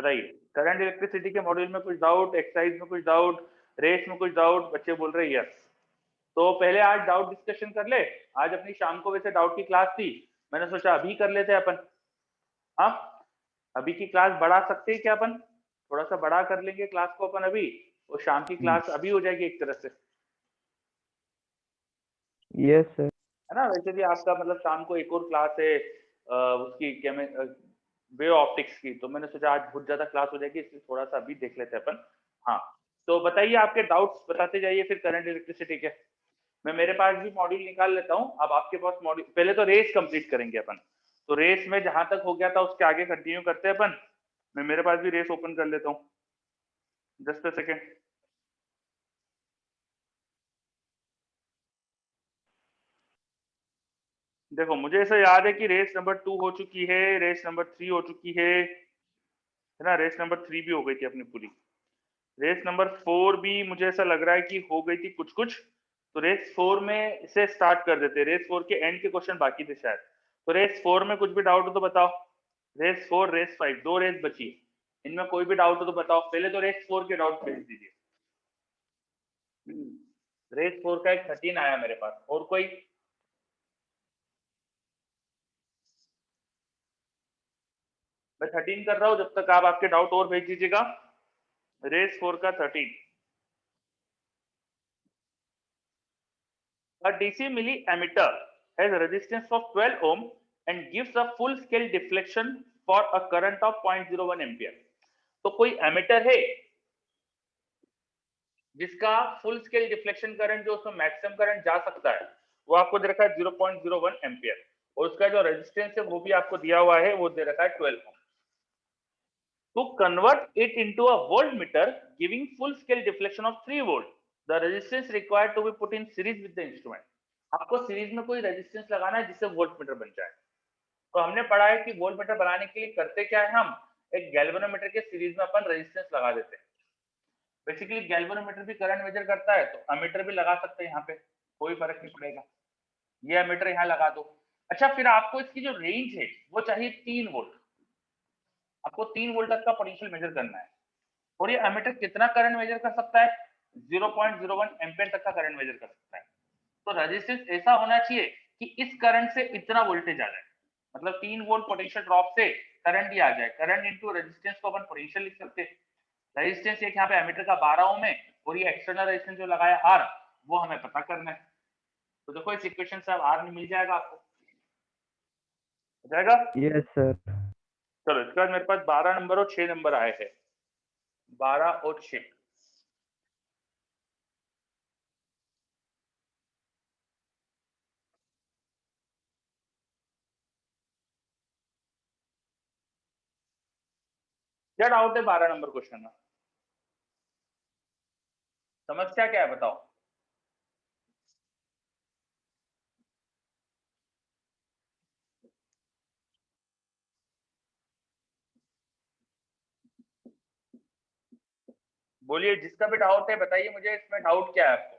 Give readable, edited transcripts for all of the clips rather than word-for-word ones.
बताइए, current electricity के module में कुछ डाउट, एक्सरसाइज में कुछ डाउट, रेस में कुछ डाउट? बच्चे बोल रहे हैं यस। तो पहले आज डाउट डिस्कशन कर ले। आज अपनी शाम को वैसे डाउट की क्लास थी, मैंने सोचा अभी कर लेते हैं अपन। हाँ, अभी की क्लास बढ़ा सकते हैं क्या अपन? थोड़ा सा बड़ा कर लेंगे क्लास को अपन अभी, और शाम की क्लास अभी हो जाएगी एक तरह से, यस सर। है ना? वैसे भी आपका मतलब शाम को एक और क्लास है उसकी वे ऑप्टिक्स की, तो मैंने सोचा आज बहुत ज्यादा क्लास हो जाएगी, इसलिए थोड़ा सा अभी देख लेते हैं अपन। हाँ, तो बताइए आपके डाउट्स बताते जाइए फिर करंट इलेक्ट्रिसिटी के। मैं मेरे पास भी मॉड्यूल निकाल लेता हूँ। अब आपके पास मॉड्यूल, पहले तो रेस कंप्लीट करेंगे अपन। तो रेस में जहां तक हो गया था उसके आगे कंटिन्यू करते हैं अपन। मैं मेरे पास भी रेस ओपन कर लेता हूँ, जस्ट अ सेकेंड। देखो मुझे ऐसा याद है कि रेस नंबर 2 हो चुकी है, रेस नंबर 3 हो चुकी है ना? रेस नंबर 3 भी हो गई थी अपनी पूरी। रेस नंबर 4 भी मुझे ऐसा लग रहा है कि हो गई थी कुछ कुछ। तो रेस 4 में से स्टार्ट कर देते हैं, रेस 4 के एंड के क्वेश्चन बाकी थे शायद। तो रेस 4 में कुछ भी डाउट हो तो बताओ। रेस 4, रेस 5, दो रेस बची, इनमें कोई भी डाउट हो तो बताओ। पहले तो रेस 4 के डाउट भेज दीजिए। रेस 4 का एक 13 आया मेरे पास, और कोई? मैं 13 कर रहा हूं, जब तक आप आपके डाउट और भेज दीजिएगा। रेस 4 का 13। A DC milli emitter has a resistance of 12 ohm and gives a full scale deflection for a current of 0.01 ampere. तो कोई एमिटर है जिसका फुल स्केल डिफ्लेक्शन करंट, जो उसमें मैक्सिमम करंट जा सकता है, वो आपको दे रखा है 0.01 एम्पियर, और उसका जो रेजिस्टेंस है वो भी आपको दिया हुआ है, वो दे रखा है 12 ओम। To convert it into a voltmeter giving full scale deflection of 3 volt, the resistance required to be put in series with the instrument. आपको सीरीज में कोई रेजिस्टेंस लगाना है जिससे वोल्टमीटर बन जाए। तो हमने पढ़ा है कि वोल्टमीटर बनाने के लिए करते क्या है, हम एक गैल्वेनोमीटर के सीरीज में अपन रेजिस्टेंस लगा देते हैं। बेसिकली गैल्वेनोमीटर भी करंट मेजर करता है, तो अमीटर भी लगा सकते हैं यहाँ पे, कोई फर्क नहीं पड़ेगा। ये अमीटर यहाँ लगा दो। अच्छा, फिर आपको इसकी जो रेंज है वो चाहिए 3 वोल्ट। आपको 3 वोल्ट तक का पोटेंशियल मेजर करना है, और ये एमीटर कितना करंट मेजर कर सकता है? 0.01 एम्पियर तक का करंट मेजर कर सकता है। तो रेजिस्टेंस ऐसा होना चाहिए कि इस करंट से इतना वोल्टेज आ जाए, मतलब 3 वोल्ट पोटेंशियल ड्रॉप से करंट ही आ जाए। करंट इनटू रेजिस्टेंस को अपन पोटेंशियल लिख सकते हैं। रेजिस्टेंस एक यहाँ पे एमीटर का 12 ओम है, और ये एक्सटर्नल रेजिस्टेंस जो लगाया आर, वो हमें पता करना है। तो देखो इस इक्वेशन से अब आर मिल जाएगा आपको, हो जाएगा। Yes sir. चलो इसके बाद मेरे पास 12 नंबर और 6 नंबर आए हैं, 12 और 6। क्या डाउट है 12 नंबर क्वेश्चन में? समस्या क्या है बताओ। बोलिए, जिसका भी डाउट है बताइए मुझे, इसमें डाउट क्या है आपको?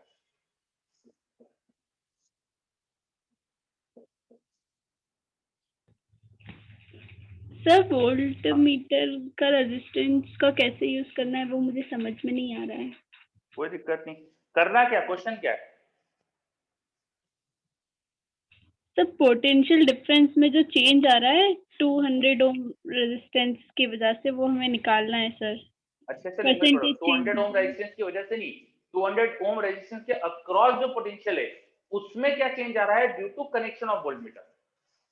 सर वोल्ट मीटर का रेजिस्टेंस का कैसे यूज करना है वो मुझे समझ में नहीं आ रहा है। कोई दिक्कत नहीं, करना क्या, क्वेश्चन क्या है? सर पोटेंशियल डिफरेंस में जो चेंज आ रहा है 200 ओम रेजिस्टेंस की वजह से, वो हमें निकालना है सर। अच्छे से लिखना पड़ो। Percentage 200 change. ओम रेजिस्टेंस की वजह से नहीं, 200 ओम रेजिस्टेंस के अक्रॉस जो पोटेंशियल है उसमें क्या चेंज आ रहा है due to connection of voltmeter.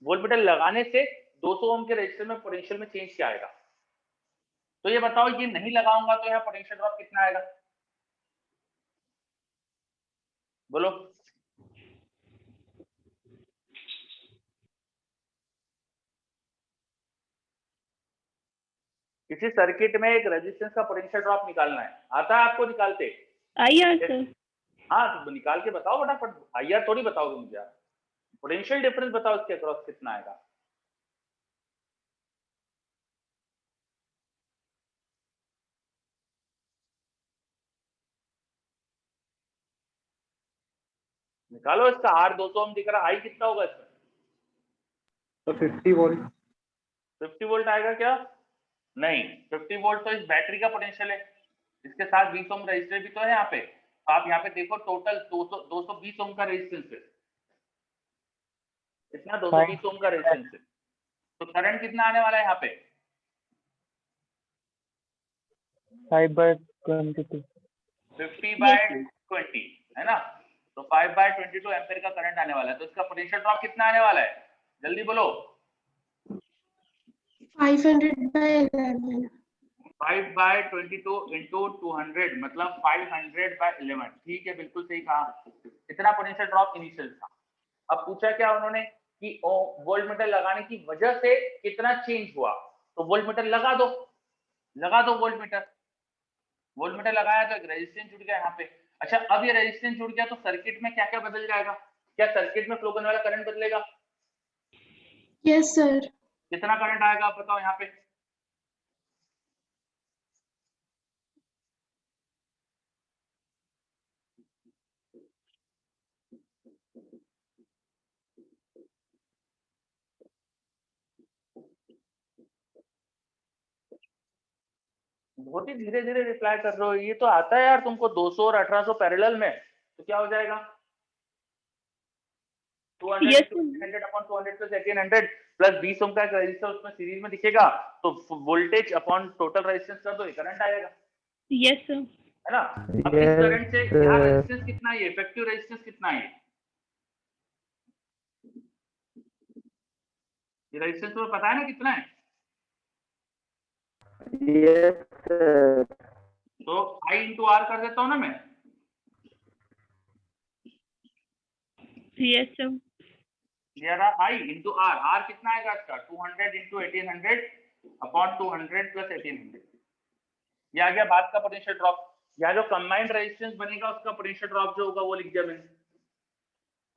Voltmeter लगाने से 200 ओम के रेजिस्टर में पोटेंशियल में चेंज क्या आएगा? तो ये बताओ, ये नहीं लगाऊंगा तो यहाँ पोटेंशियल ड्रॉप कितना आएगा? बोलो। किसी सर्किट में एक रेजिस्टेंस का पोटेंशियल ड्रॉप निकालना है, आता है आपको निकालते? आइए सर। हाँ तो निकाल के बताओ फटाफट, आईआर थोड़ी बताओगे मुझे आप, पोटेंशियल डिफरेंस बताओ इसके अक्रॉस कितना आएगा। निकालो इसका। आर 200 ओम दिख रहा, आई कितना होगा इसमें? तो 50 वोल्ट। 50 वोल्ट आएगा क्या? नहीं, 50 वोल्ट तो इस बैटरी का पोटेंशियल है, इसके साथ 20 ओम रेजिस्टर भी तो है यहाँ पे। तो आप यहाँ पे देखो टोटल 220 ओम का रेजिस्टेंस है, इतना 220 ओम का रेजिस्टेंस है। तो करंट कितना आने वाला है यहाँ पे? 5/22. 50/20 है ना, तो 5/22 एम्पेयर का करंट आने वाला है। तो इसका पोटेंशियल ड्रॉप कितना आने वाला है, जल्दी बोलो। 500/11. 5/22 into 200 मतलब 500/11। ठीक है, बिल्कुल सही कहा। इतना पोटेंशियल ड्रॉप इनिशियल था। अब पूछा क्या उन्होंने कि वोल्ट मीटर लगाने की वजह से कितना चेंज हुआ, तो वोल्ट मीटर लगा दो वोल्ट मीटर लगाया तो एक रेजिस्टेंस जुड़ गया यहाँ पे। अच्छा, अब ये रेजिस्टेंस जुड़ गया तो सर्किट में क्या क्या बदल जाएगा? क्या सर्किट में फ्लो करने वाला करंट बदलेगा? Yes, sir. कितना करंट आएगा आप बताओ यहाँ पे? बहुत ही धीरे धीरे रिप्लाई कर रहे हो, ये तो आता है यार तुमको 200 और 1800 पैरेलल में, तो क्या हो जाएगा? 200 Yes, into 100 upon 200 plus 1800 plus 20 ओम का एक रेजिस्टर उसमें सीरीज में दिखेगा, तो वोल्टेज अपॉन टोटल रेजिस्टेंस कर दो, ये करंट आएगा, yes, sir. है ना। अब इस करंट से यहाँ रेजिस्टेंस कितना है, इफेक्टिव रेजिस्टेंस कितना है, ये रेजिस्टेंस तुम्हें पता है ना कितना है? Yes, sir. तो I इंटू आर कर देता हूँ ना मैं, Yes, sir. ये रहा I इंटू आर। आर कितना आएगा इसका? 200 इंटू 1800 अपॉन 200 प्लस 1800। ये आ गया बाद का पोटेंशियल ड्रॉप। या जो कंबाइंड रेजिस्टेंस बनेगा उसका पोटेंशियल ड्रॉप जो होगा वो लिख दिया मैंने।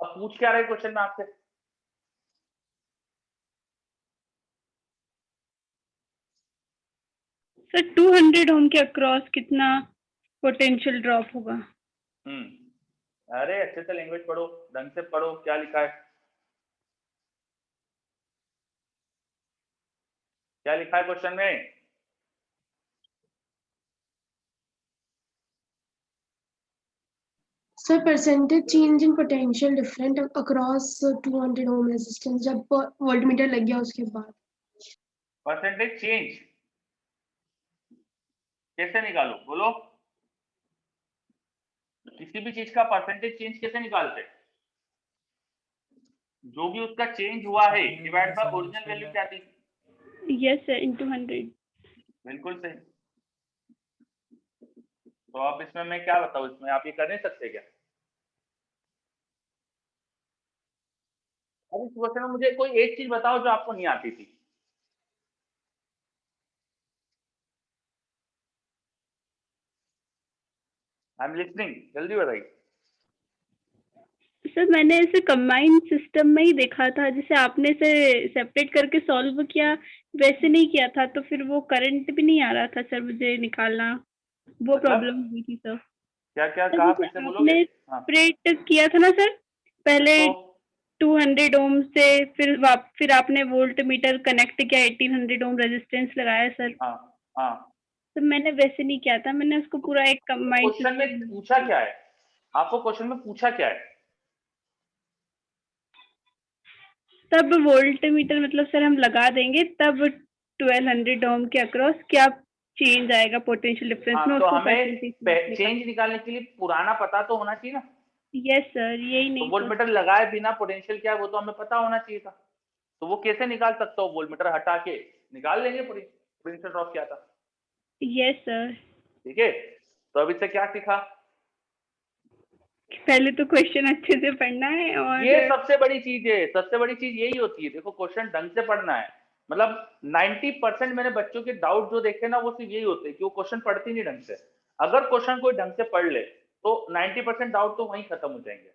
अब पूछ क्या रहा है क्वेश्चन में आपसे? सर 200 ओम के अक्रॉस कितना पोटेंशियल ड्रॉप होगा? अरे अच्छे से लैंग्वेज पढ़ो, ढंग से पढ़ो, क्या लिखा है, क्या लिखा है क्वेश्चन में? Sir, percentage change in potential different across 200 ohm resistance जब voltmeter लग गया उसके बाद। परसेंटेज चेंज कैसे निकालो बोलो, किसी भी चीज का परसेंटेज चेंज कैसे निकालते? जो भी उसका चेंज हुआ है डिवाइड बाय ओरिजिनल वैल्यू क्या थी? Yes, sir, into 100. बिल्कुल सही। तो आप इसमें मैं क्या बताऊं, इसमें आप ये कर नहीं सकते क्या? अब इस क्वेश्चन में मुझे कोई एक चीज बताओ जो आपको नहीं आती थी। आई एम लिसनिंग, जल्दी बताइए। सर मैंने इसे कंबाइंड सिस्टम में ही देखा था, जैसे आपने इसे सेपरेट करके सॉल्व किया वैसे नहीं किया था, तो फिर वो करंट भी नहीं आ रहा था सर मुझे निकालना, वो प्रॉब्लम हुई थी सर। क्या क्या सर, कहा जैसे फिर से बोलोगे? आपने सेपरेट किया था ना सर पहले 200 ओम से, फिर आपने वोल्ट मीटर कनेक्ट किया, 1800 ओम रेजिस्टेंस लगाया सर। हाँ तो मैंने वैसे नहीं किया था, मैंने उसको पूरा एक कंबाइंड क्वेश्चन में पूछा क्या है? आपको क्वेश्चन में पूछा क्या है? तब वोल्ट मीटर मतलब सर हम लगा देंगे तब 1200 ओम के अक्रॉस क्या चेंज आएगा पोटेंशियल डिफरेंस में, तो उसको हमें चेंज निकालने के लिए पुराना पता तो होना चाहिए ना। यस सर, यही तो नहीं वोल्ट मीटर लगाए बिना पोटेंशियल क्या है वो तो हमें पता होना चाहिए था। तो वो कैसे निकाल सकता हो? वोल्ट मीटर हटा के निकाल लेंगे पोटेंशियल ड्रॉप क्या था। Yes sir. ठीक है, तो अभी से क्या सीखा? पहले तो क्वेश्चन अच्छे से पढ़ना है, और ये सबसे बड़ी चीज है, सबसे बड़ी चीज यही होती है। देखो क्वेश्चन ढंग से पढ़ना है, मतलब 90% मैंने बच्चों के डाउट जो देखे ना वो सिर्फ यही होते हैं कि वो क्वेश्चन पढ़ती नहीं ढंग से। अगर क्वेश्चन कोई ढंग से पढ़ ले तो 90% डाउट तो वहीं खत्म हो जाएंगे।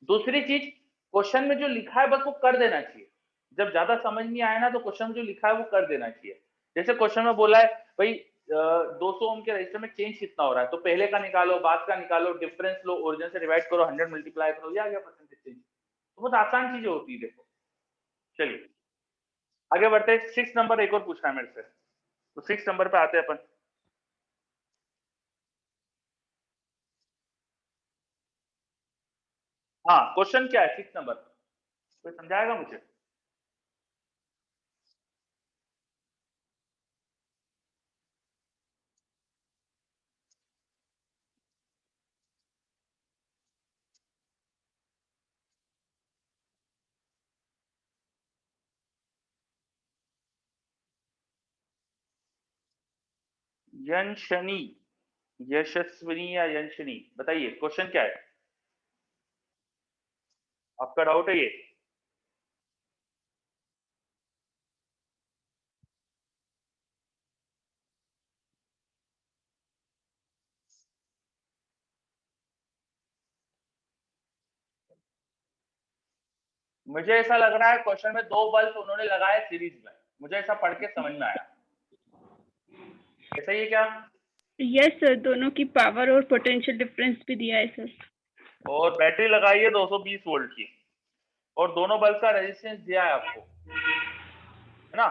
दूसरी चीज, क्वेश्चन में जो लिखा है बस वो कर देना चाहिए। जब ज्यादा समझ नहीं आया ना तो क्वेश्चन में जो लिखा है वो कर देना चाहिए। जैसे क्वेश्चन में बोला है भाई 200 ओम के रजिस्टर में चेंज कितना हो रहा है, तो पहले का निकालो, बाद का निकालो, डिफरेंस लो, ओरिजिन से डिवाइड करो, 100 मल्टीप्लाई करो, ये आ गया परसेंटेज चेंज। तो बहुत आसान चीजें होती है। देखो चलिए आगे बढ़ते हैं। 6 नंबर एक और पूछना है मेरे से। तो 6 नंबर पे आते हैं अपन। हाँ, क्वेश्चन क्या है 6 नंबर, कोई समझाएगा मुझे? यंशनी, यशस्विनी या यंशनी, बताइए क्वेश्चन क्या है, आपका डाउट है ये? मुझे ऐसा लग रहा है क्वेश्चन में 2 बल्ब उन्होंने लगाए सीरीज में, मुझे ऐसा पढ़ के समझ में आया। ऐसा ही है क्या? यस सर, दोनों की पावर और पोटेंशियल डिफरेंस भी दिया है सर। और बैटरी लगाई है 220 वोल्ट की, और दोनों बल्ब का रेजिस्टेंस दिया है आपको, है ना?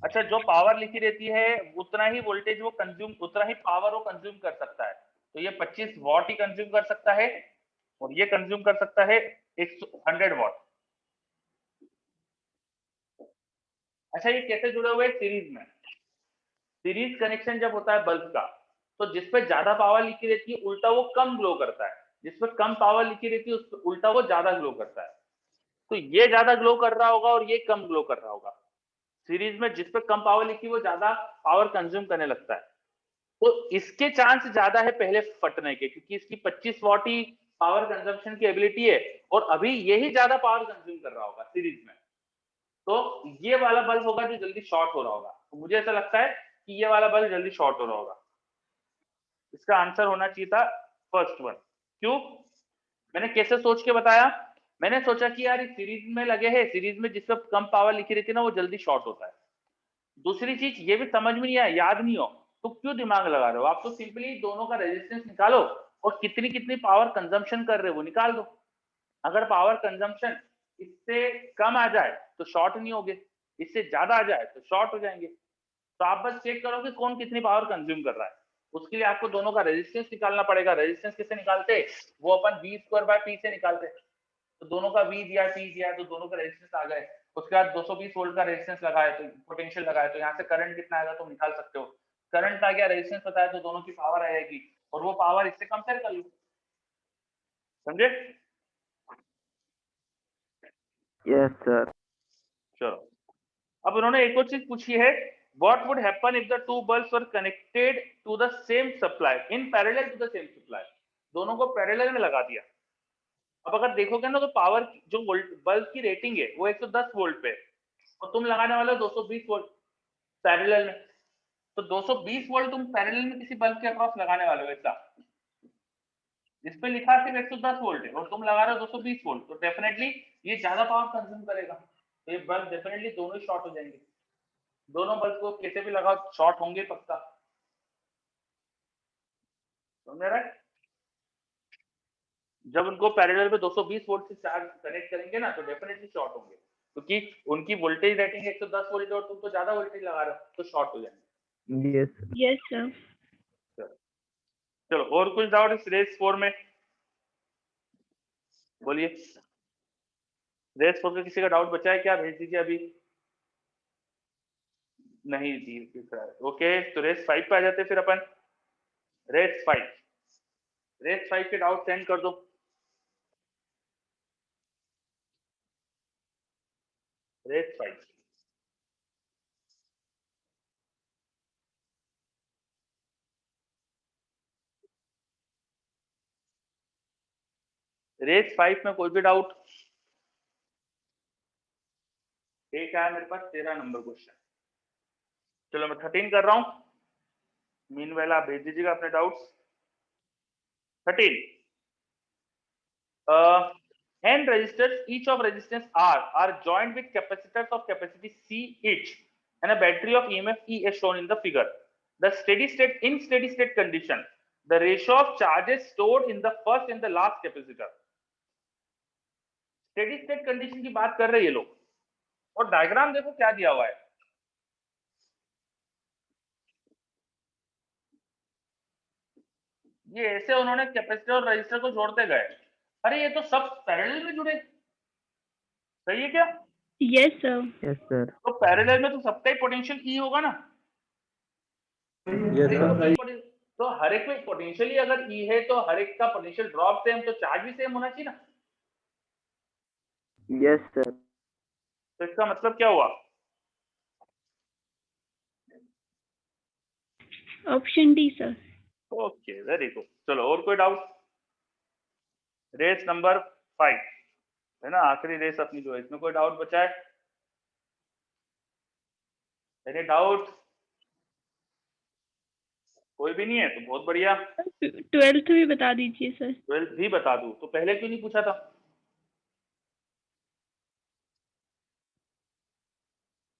अच्छा, जो पावर लिखी रहती है उतना ही वोल्टेज वो कंज्यूम, उतना ही पावर वो कंज्यूम कर सकता है। तो ये 25 वॉट ही कंज्यूम कर सकता है, और ये कंज्यूम कर सकता है 100 वॉट। अच्छा, ये कैसे जुड़े हुए हैं? सीरीज में। सीरीज कनेक्शन जब होता है बल्ब का, तो जिसपे ज्यादा पावर लिखी रहती है उल्टा वो कम ग्लो करता है, जिसपे कम पावर लिखी रहती है उस पे उल्टा वो ज्यादा ग्लो करता है। तो ये ज्यादा ग्लो कर रहा होगा और ये कम ग्लो कर रहा होगा। सीरीज में जिसपे कम पावर लिखी वो ज्यादा पावर कंज्यूम करने लगता है, तो इसके चांस ज्यादा है पहले फटने के, क्योंकि इसकी 25 वॉट ही पावर कंजम्पशन की एबिलिटी है, और अभी यही ज्यादा पावर कंज्यूम कर रहा होगा सीरीज में। तो ये वाला बल्ब होगा जो जल्दी शॉर्ट हो रहा होगा। तो मुझे ऐसा लगता है कि ये वाला बल्ब जल्दी शॉर्ट हो रहा होगा। इसका आंसर होना चाहिए था फर्स्ट वन। क्यों? मैंने कैसे सोच के बताया? मैंने सोचा कि यार सीरीज में लगे हैं, सीरीज में जिसपे कम पावर लिखी रहती है ना वो जल्दी शॉर्ट होता है। दूसरी चीज ये भी समझ में नहीं आया, याद नहीं हो तो क्यों दिमाग लगा रहे हो? आप तो सिंपली दोनों का रेजिस्टेंस निकालो और कितनी कितनी पावर कंजम्पशन कर रहे हो वो निकाल दो। अगर पावर कंजम्पशन इससे कम आ जाए तो शॉर्ट नहीं होगे, इससे ज्यादा आ जाए तो शॉर्ट हो जाएंगे। तो आप बस चेक करो कि कौन कितनी पावर कंज्यूम कर रहा है, उसके लिए आपको दोनों का रेजिस्टेंस निकालना पड़ेगा। रेजिस्टेंस किससे निकालते? वो अपन v² p से निकालते। तो दोनों का v दिया, p दिया, तो दोनों का रेजिस्टेंस आ गए। उसके बाद 220 वोल्ट का रेजिस्टेंस लगाए तो पोटेंशियल लगाए, तो यहाँ से करंट कितना आएगा तुम निकाल सकते हो। करंट आ गया, रेजिस्टेंस पता है, तो दोनों की पावर आएगी, और वो पावर इससे कंपेयर कर लो। समझे? Yes sir. चलो, अब उन्होंने एक और चीज पूछी है, what would happen if the two bulbs were connected to the same supply in parallel to the same supply? दोनों को पैरेलल में लगा दिया। अब अगर देखोगे ना तो पावर जो वोल्ट बल्ब की रेटिंग है वो 110 वोल्ट पे, और तुम लगाने वाले हो 220 वोल्ट पैरेलल में। तो 220 वोल्ट तुम पैरेलल में किसी बल्ब के अक्रॉस लगाने वाले हो, ऐसा इस पे लिखा सिर्फ 110 वोल्ट है और तुम लगा रहे हो 220 वोल्ट, तो डेफिनेटली ये ज्यादा पावर कंज्यूम करेगा, तो ये बल्ब डेफिनेटली दोनों ही शॉर्ट हो जाएंगे। दोनों बल्ब को कैसे भी लगाओ शॉर्ट होंगे पक्का। समझ रहा है? जब उनको पैरेलल में 220 वोल्ट से चार्ज कनेक्ट करेंगे ना तो डेफिनेटली शॉर्ट होंगे, क्योंकि उनकी वोल्टेज रेटिंग 110 वोल्ट और तुम तो ज्यादा वोल्टेज लगा रहे हो, तो शॉर्ट हो जाएंगे। Yes yes sir. चलो, और कुछ डाउट इस रेस 4 में? बोलिए, रेस 4 में किसी का डाउट बचा है क्या? भेज दीजिए अभी। नहीं दिख रहा है, ओके, तो रेस 5 पे आ जाते फिर अपन। रेस 5, रेस 5 के डाउट सेंड कर दो। रेस 5, रेस 5 में कोई भी डाउट? एक आया मेरे पास 13 नंबर क्वेश्चन। चलो मैं 13 कर रहा हूं, मीनवाइल आप भेज दीजिएगा अपने doubts. 13, n resistors, each of resistance R are joined with capacitors of capacity C each, and a battery of EMF E as shown in the figure. The in steady state condition, the ratio of charges stored in the first and the last capacitor. Steady state condition की बात कर रहे हैं ये लोग, और diagram देखो क्या दिया हुआ है। ये ऐसे उन्होंने कैपेसिटर और रजिस्टर को जोड़ते गए। अरे ये तो सब पैरेलल में जुड़े, सही है क्या? Yes sir. Yes, sir. तो पैरेलल में तो सबका ही पोटेंशियल ई होगा ना। Yes, sir. तो हर एक में पोटेंशियल ही अगर ई है तो हर एक का पोटेंशियल ड्रॉप सेम, तो चार्ज भी सेम होना चाहिए ना। Yes, sir. तो इसका मतलब क्या हुआ? Option D sir. Okay, very good. चलो और कोई डाउट? रेस नंबर 5 है ना, आखिरी रेस अपनी जो है, इसमें कोई डाउट बचा है? Any doubt? कोई भी नहीं है तो बहुत बढ़िया। 12th भी बता दीजिए सर। 12th भी बता दूं तो पहले क्यों नहीं पूछा था?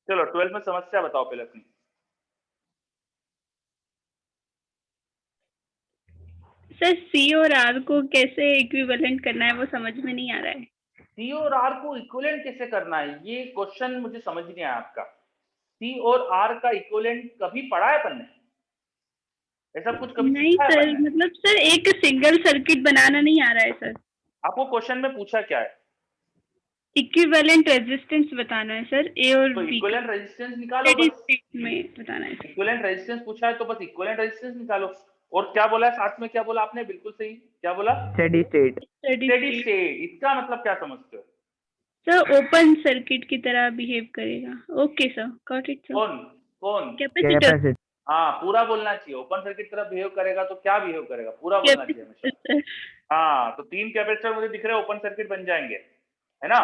चलो 12th में समस्या बताओ पहले अपनी। सर सी और आर को कैसे इक्विवेलेंट करना है वो समझ में नहीं आ रहा है। सी और आर को इक्विवेलेंट कैसे करना है, ये क्वेश्चन मुझे समझ नहीं आया आपका। सी और आर का इक्विवेलेंट कभी पढ़ा है अपन ने? ऐसा कुछ कभी नहीं सीखा है सर, अपन ने? मतलब सर एक सिंगल सर्किट बनाना नहीं आ रहा है सर। आपको क्वेश्चन में पूछा क्या है? इक्विवेलेंट रेजिस्टेंस बताना है सर, ए और तो बी इक्विवेलेंट रेजिस्टेंस निकालो स्टेडी बस। स्टेट में बताना है सर। इक्विवेलेंट रेजिस्टेंस पूछा है तो बस इक्विवेलेंट रेजिस्टेंस निकालो। और क्या बोला है साथ में, क्या बोला आपने? बिल्कुल सही, क्या बोला? Steady state. Steady steady state state. इसका मतलब क्या समझते हो? सर ओपन सर्किट की तरह बिहेव करेगा। Okay sir, got it sir. कौन कौन? कैपेसिटर। Capacitor. हाँ, पूरा बोलना चाहिए। ओपन सर्किट तरह बिहेव करेगा तो क्या बिहेव करेगा, पूरा बोलना चाहिए हमेशा। कैपेसिटर। हाँ, तो 3 कैपेसिटर मुझे दिख रहे हैं, ओपन सर्किट बन जाएंगे, है ना।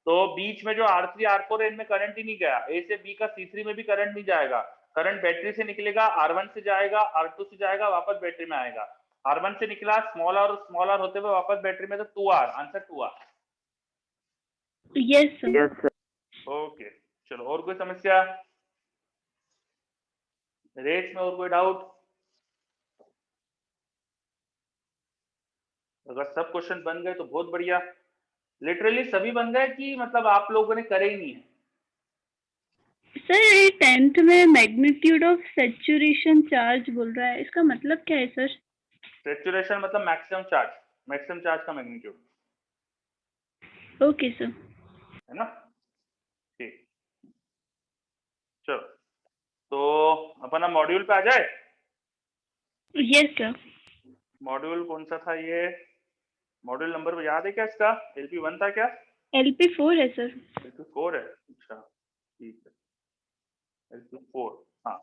तो बीच में जो R3 R4 है, इनमें करंट ही नहीं गया। ए से बी का C3 में भी करंट नहीं जाएगा। करंट बैटरी से निकलेगा, R1 से जाएगा, R2 से जाएगा, वापस बैटरी में आएगा। R1 से निकला, स्मॉल आर होते हुए वापस बैटरी में, तो 2R, answer 2R। Yes sir. Yes, sir. Okay, चलो और कोई समस्या? रेस में और कोई डाउट? अगर सब क्वेश्चन बन गए तो बहुत बढ़िया। लिटरली सभी बन गए कि मतलब आप लोगों ने करे ही नहीं है? सर ये 10th में मैग्नीट्यूड ऑफ सैचुरेशन चार्ज बोल रहा है, इसका मतलब क्या है सर? सैचुरेशन मतलब मैक्सिमम चार्ज का मैग्नीट्यूड, ओके सर। है ना। ठीक, चलो तो अपन अब मॉड्यूल पे आ जाए। Yes sir. मॉड्यूल कौन सा था ये? मॉड्यूल नंबर याद है क्या इसका? LP1 था क्या? LP4 है सर। LP4 है, अच्छा ठीक है। LP4, हाँ,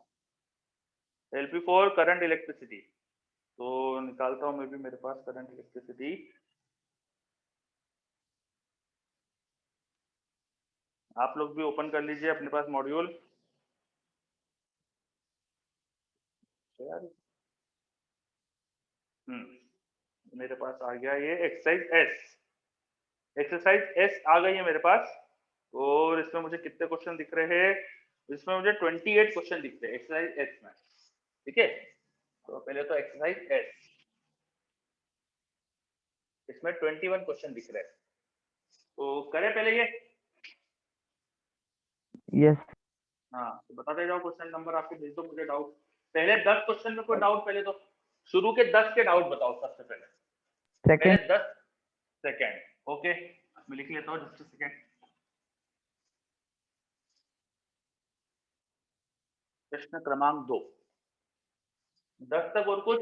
LP4 करंट इलेक्ट्रिसिटी। तो निकालता हूँ मैं भी, मेरे पास करंट इलेक्ट्रिसिटी। आप लोग भी ओपन कर लीजिए अपने पास मॉड्यूल। मेरे पास आ गया ये एक्सरसाइज एस आ गई है मेरे पास। और इसमें मुझे कितने क्वेश्चन दिख रहे हैं? इसमें मुझे 28 क्वेश्चन दिख रहे हैं एक्सरसाइज एस में, ठीक है। तो पहले तो एक्सरसाइज एस, इसमें 21 क्वेश्चन दिख रहे हैं, तो करें पहले ये। Yes. हाँ, तो बताते जाओ क्वेश्चन नंबर, आपके भेज दो मुझे डाउट। पहले 10 क्वेश्चन में कोई डाउट? पहले तो शुरू के 10 के डाउट बताओ सबसे पहले। पहले Second. 10 सेकेंड, ओके, मैं लिख लेता हूँ जस्ट सेकेंड। प्रश्न क्रमांक 2, 10 तक और कुछ?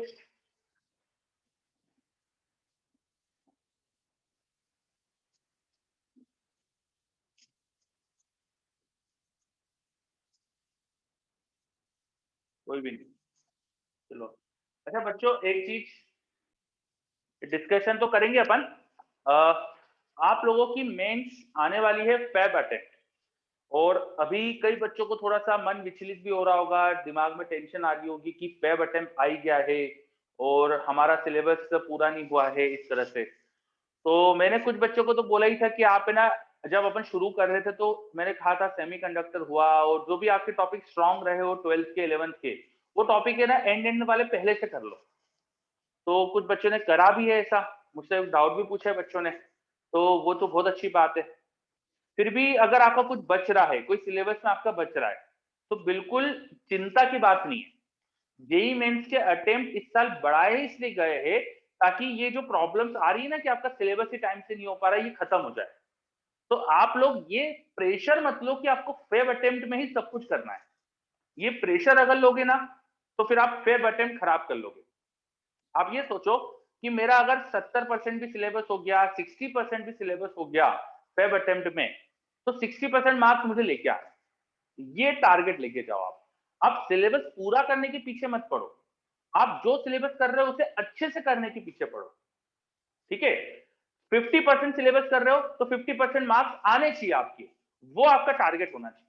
कोई भी नहीं, चलो। अच्छा बच्चों, एक चीज डिस्कशन तो करेंगे अपन। आप लोगों की मेंस आने वाली है फेब अटेम्प्ट, और अभी कई बच्चों को थोड़ा सा मन विचलित भी हो रहा होगा, दिमाग में टेंशन आ रही होगी कि फेब अटेम्प्ट आई गया है और हमारा सिलेबस पूरा नहीं हुआ है इस तरह से। तो मैंने कुछ बच्चों को तो बोला ही था कि आप है ना, जब अपन शुरू कर रहे थे तो मैंने कहा था सेमीकंडक्टर हुआ, और जो भी आपके टॉपिक स्ट्रांग रहे हो 12th के 11th के, वो टॉपिक है ना एंड वाले पहले से कर लो। तो कुछ बच्चों ने करा भी है ऐसा, मुझसे डाउट भी पूछा है बच्चों ने, तो वो तो बहुत अच्छी बात है। फिर भी अगर आपका कुछ बच रहा है, कोई सिलेबस में आपका बच रहा है, तो बिल्कुल चिंता की बात नहीं है। जेई मेंस के अटेम्प्ट इस साल बढ़ाए इसलिए गए हैं ताकि ये जो प्रॉब्लम्स आ रही है ना कि आपका सिलेबस ही टाइम से नहीं हो पा रहा है, ये खत्म हो जाए। तो आप लोग ये प्रेशर मत लो कि आपको फेब अटेम्प्ट में ही सब कुछ करना है। ये प्रेशर अगर लोगे ना तो फिर आप फेब अटेम्प्ट खराब कर लोगे। आप ये सोचो कि मेरा अगर 70% भी सिलेबस हो गया, 60% भी सिलेबस हो गया फेब अटेम्प्ट में, तो 60% मार्क्स मुझे लेके आए। ये टारगेट लेके जाओ आप सिलेबस पूरा करने के पीछे मत पड़ो, आप जो सिलेबस कर रहे हो उसे अच्छे से करने के पीछे पड़ो। ठीक है, 50% सिलेबस कर रहे हो तो 50% मार्क्स आने चाहिए आपके, वो आपका टारगेट होना चाहिए।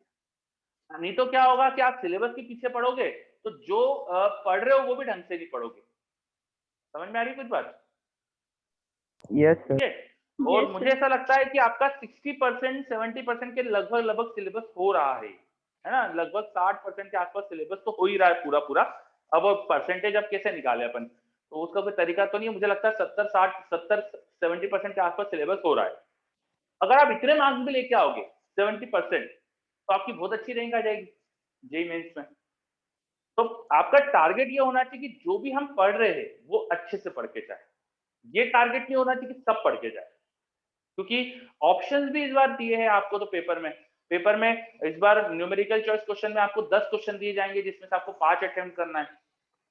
नहीं तो क्या होगा कि आप सिलेबस के पीछे पढ़ोगे तो जो पढ़ रहे हो वो भी ढंग से नहीं पढ़ोगे। समझ में आ रही कुछ बात? Yes, sir. ठीक है, और Yes, मुझे sir. ऐसा लगता है कि आपका 60% 70% के लगभग लगभग सिलेबस हो रहा है ना, लगभग 60% के आसपास सिलेबस तो हो ही रहा है पूरा पूरा। अब परसेंटेज अब कैसे निकाले अपन, तो उसका कोई तरीका तो नहीं है। मुझे लगता है 70% के आसपास सिलेबस हो रहा है। अगर आप इतने मार्क्स भी लेके आओगे 70%, तो आपकी बहुत अच्छी रैंक आ जाएगी जेईई मेंस में। तो आपका टारगेट ये होना चाहिए कि जो भी हम पढ़ रहे हैं वो अच्छे से पढ़ के जाए। ये टारगेट नहीं होना चाहिए कि सब पढ़ के जाए, क्योंकि ऑप्शंस भी इस बार दिए हैं आपको। तो पेपर में इस बार न्यूमेरिकल चॉइस क्वेश्चन में आपको 10 क्वेश्चन दिए जाएंगे जिसमें से आपको 5 अटेम्प्ट करना है।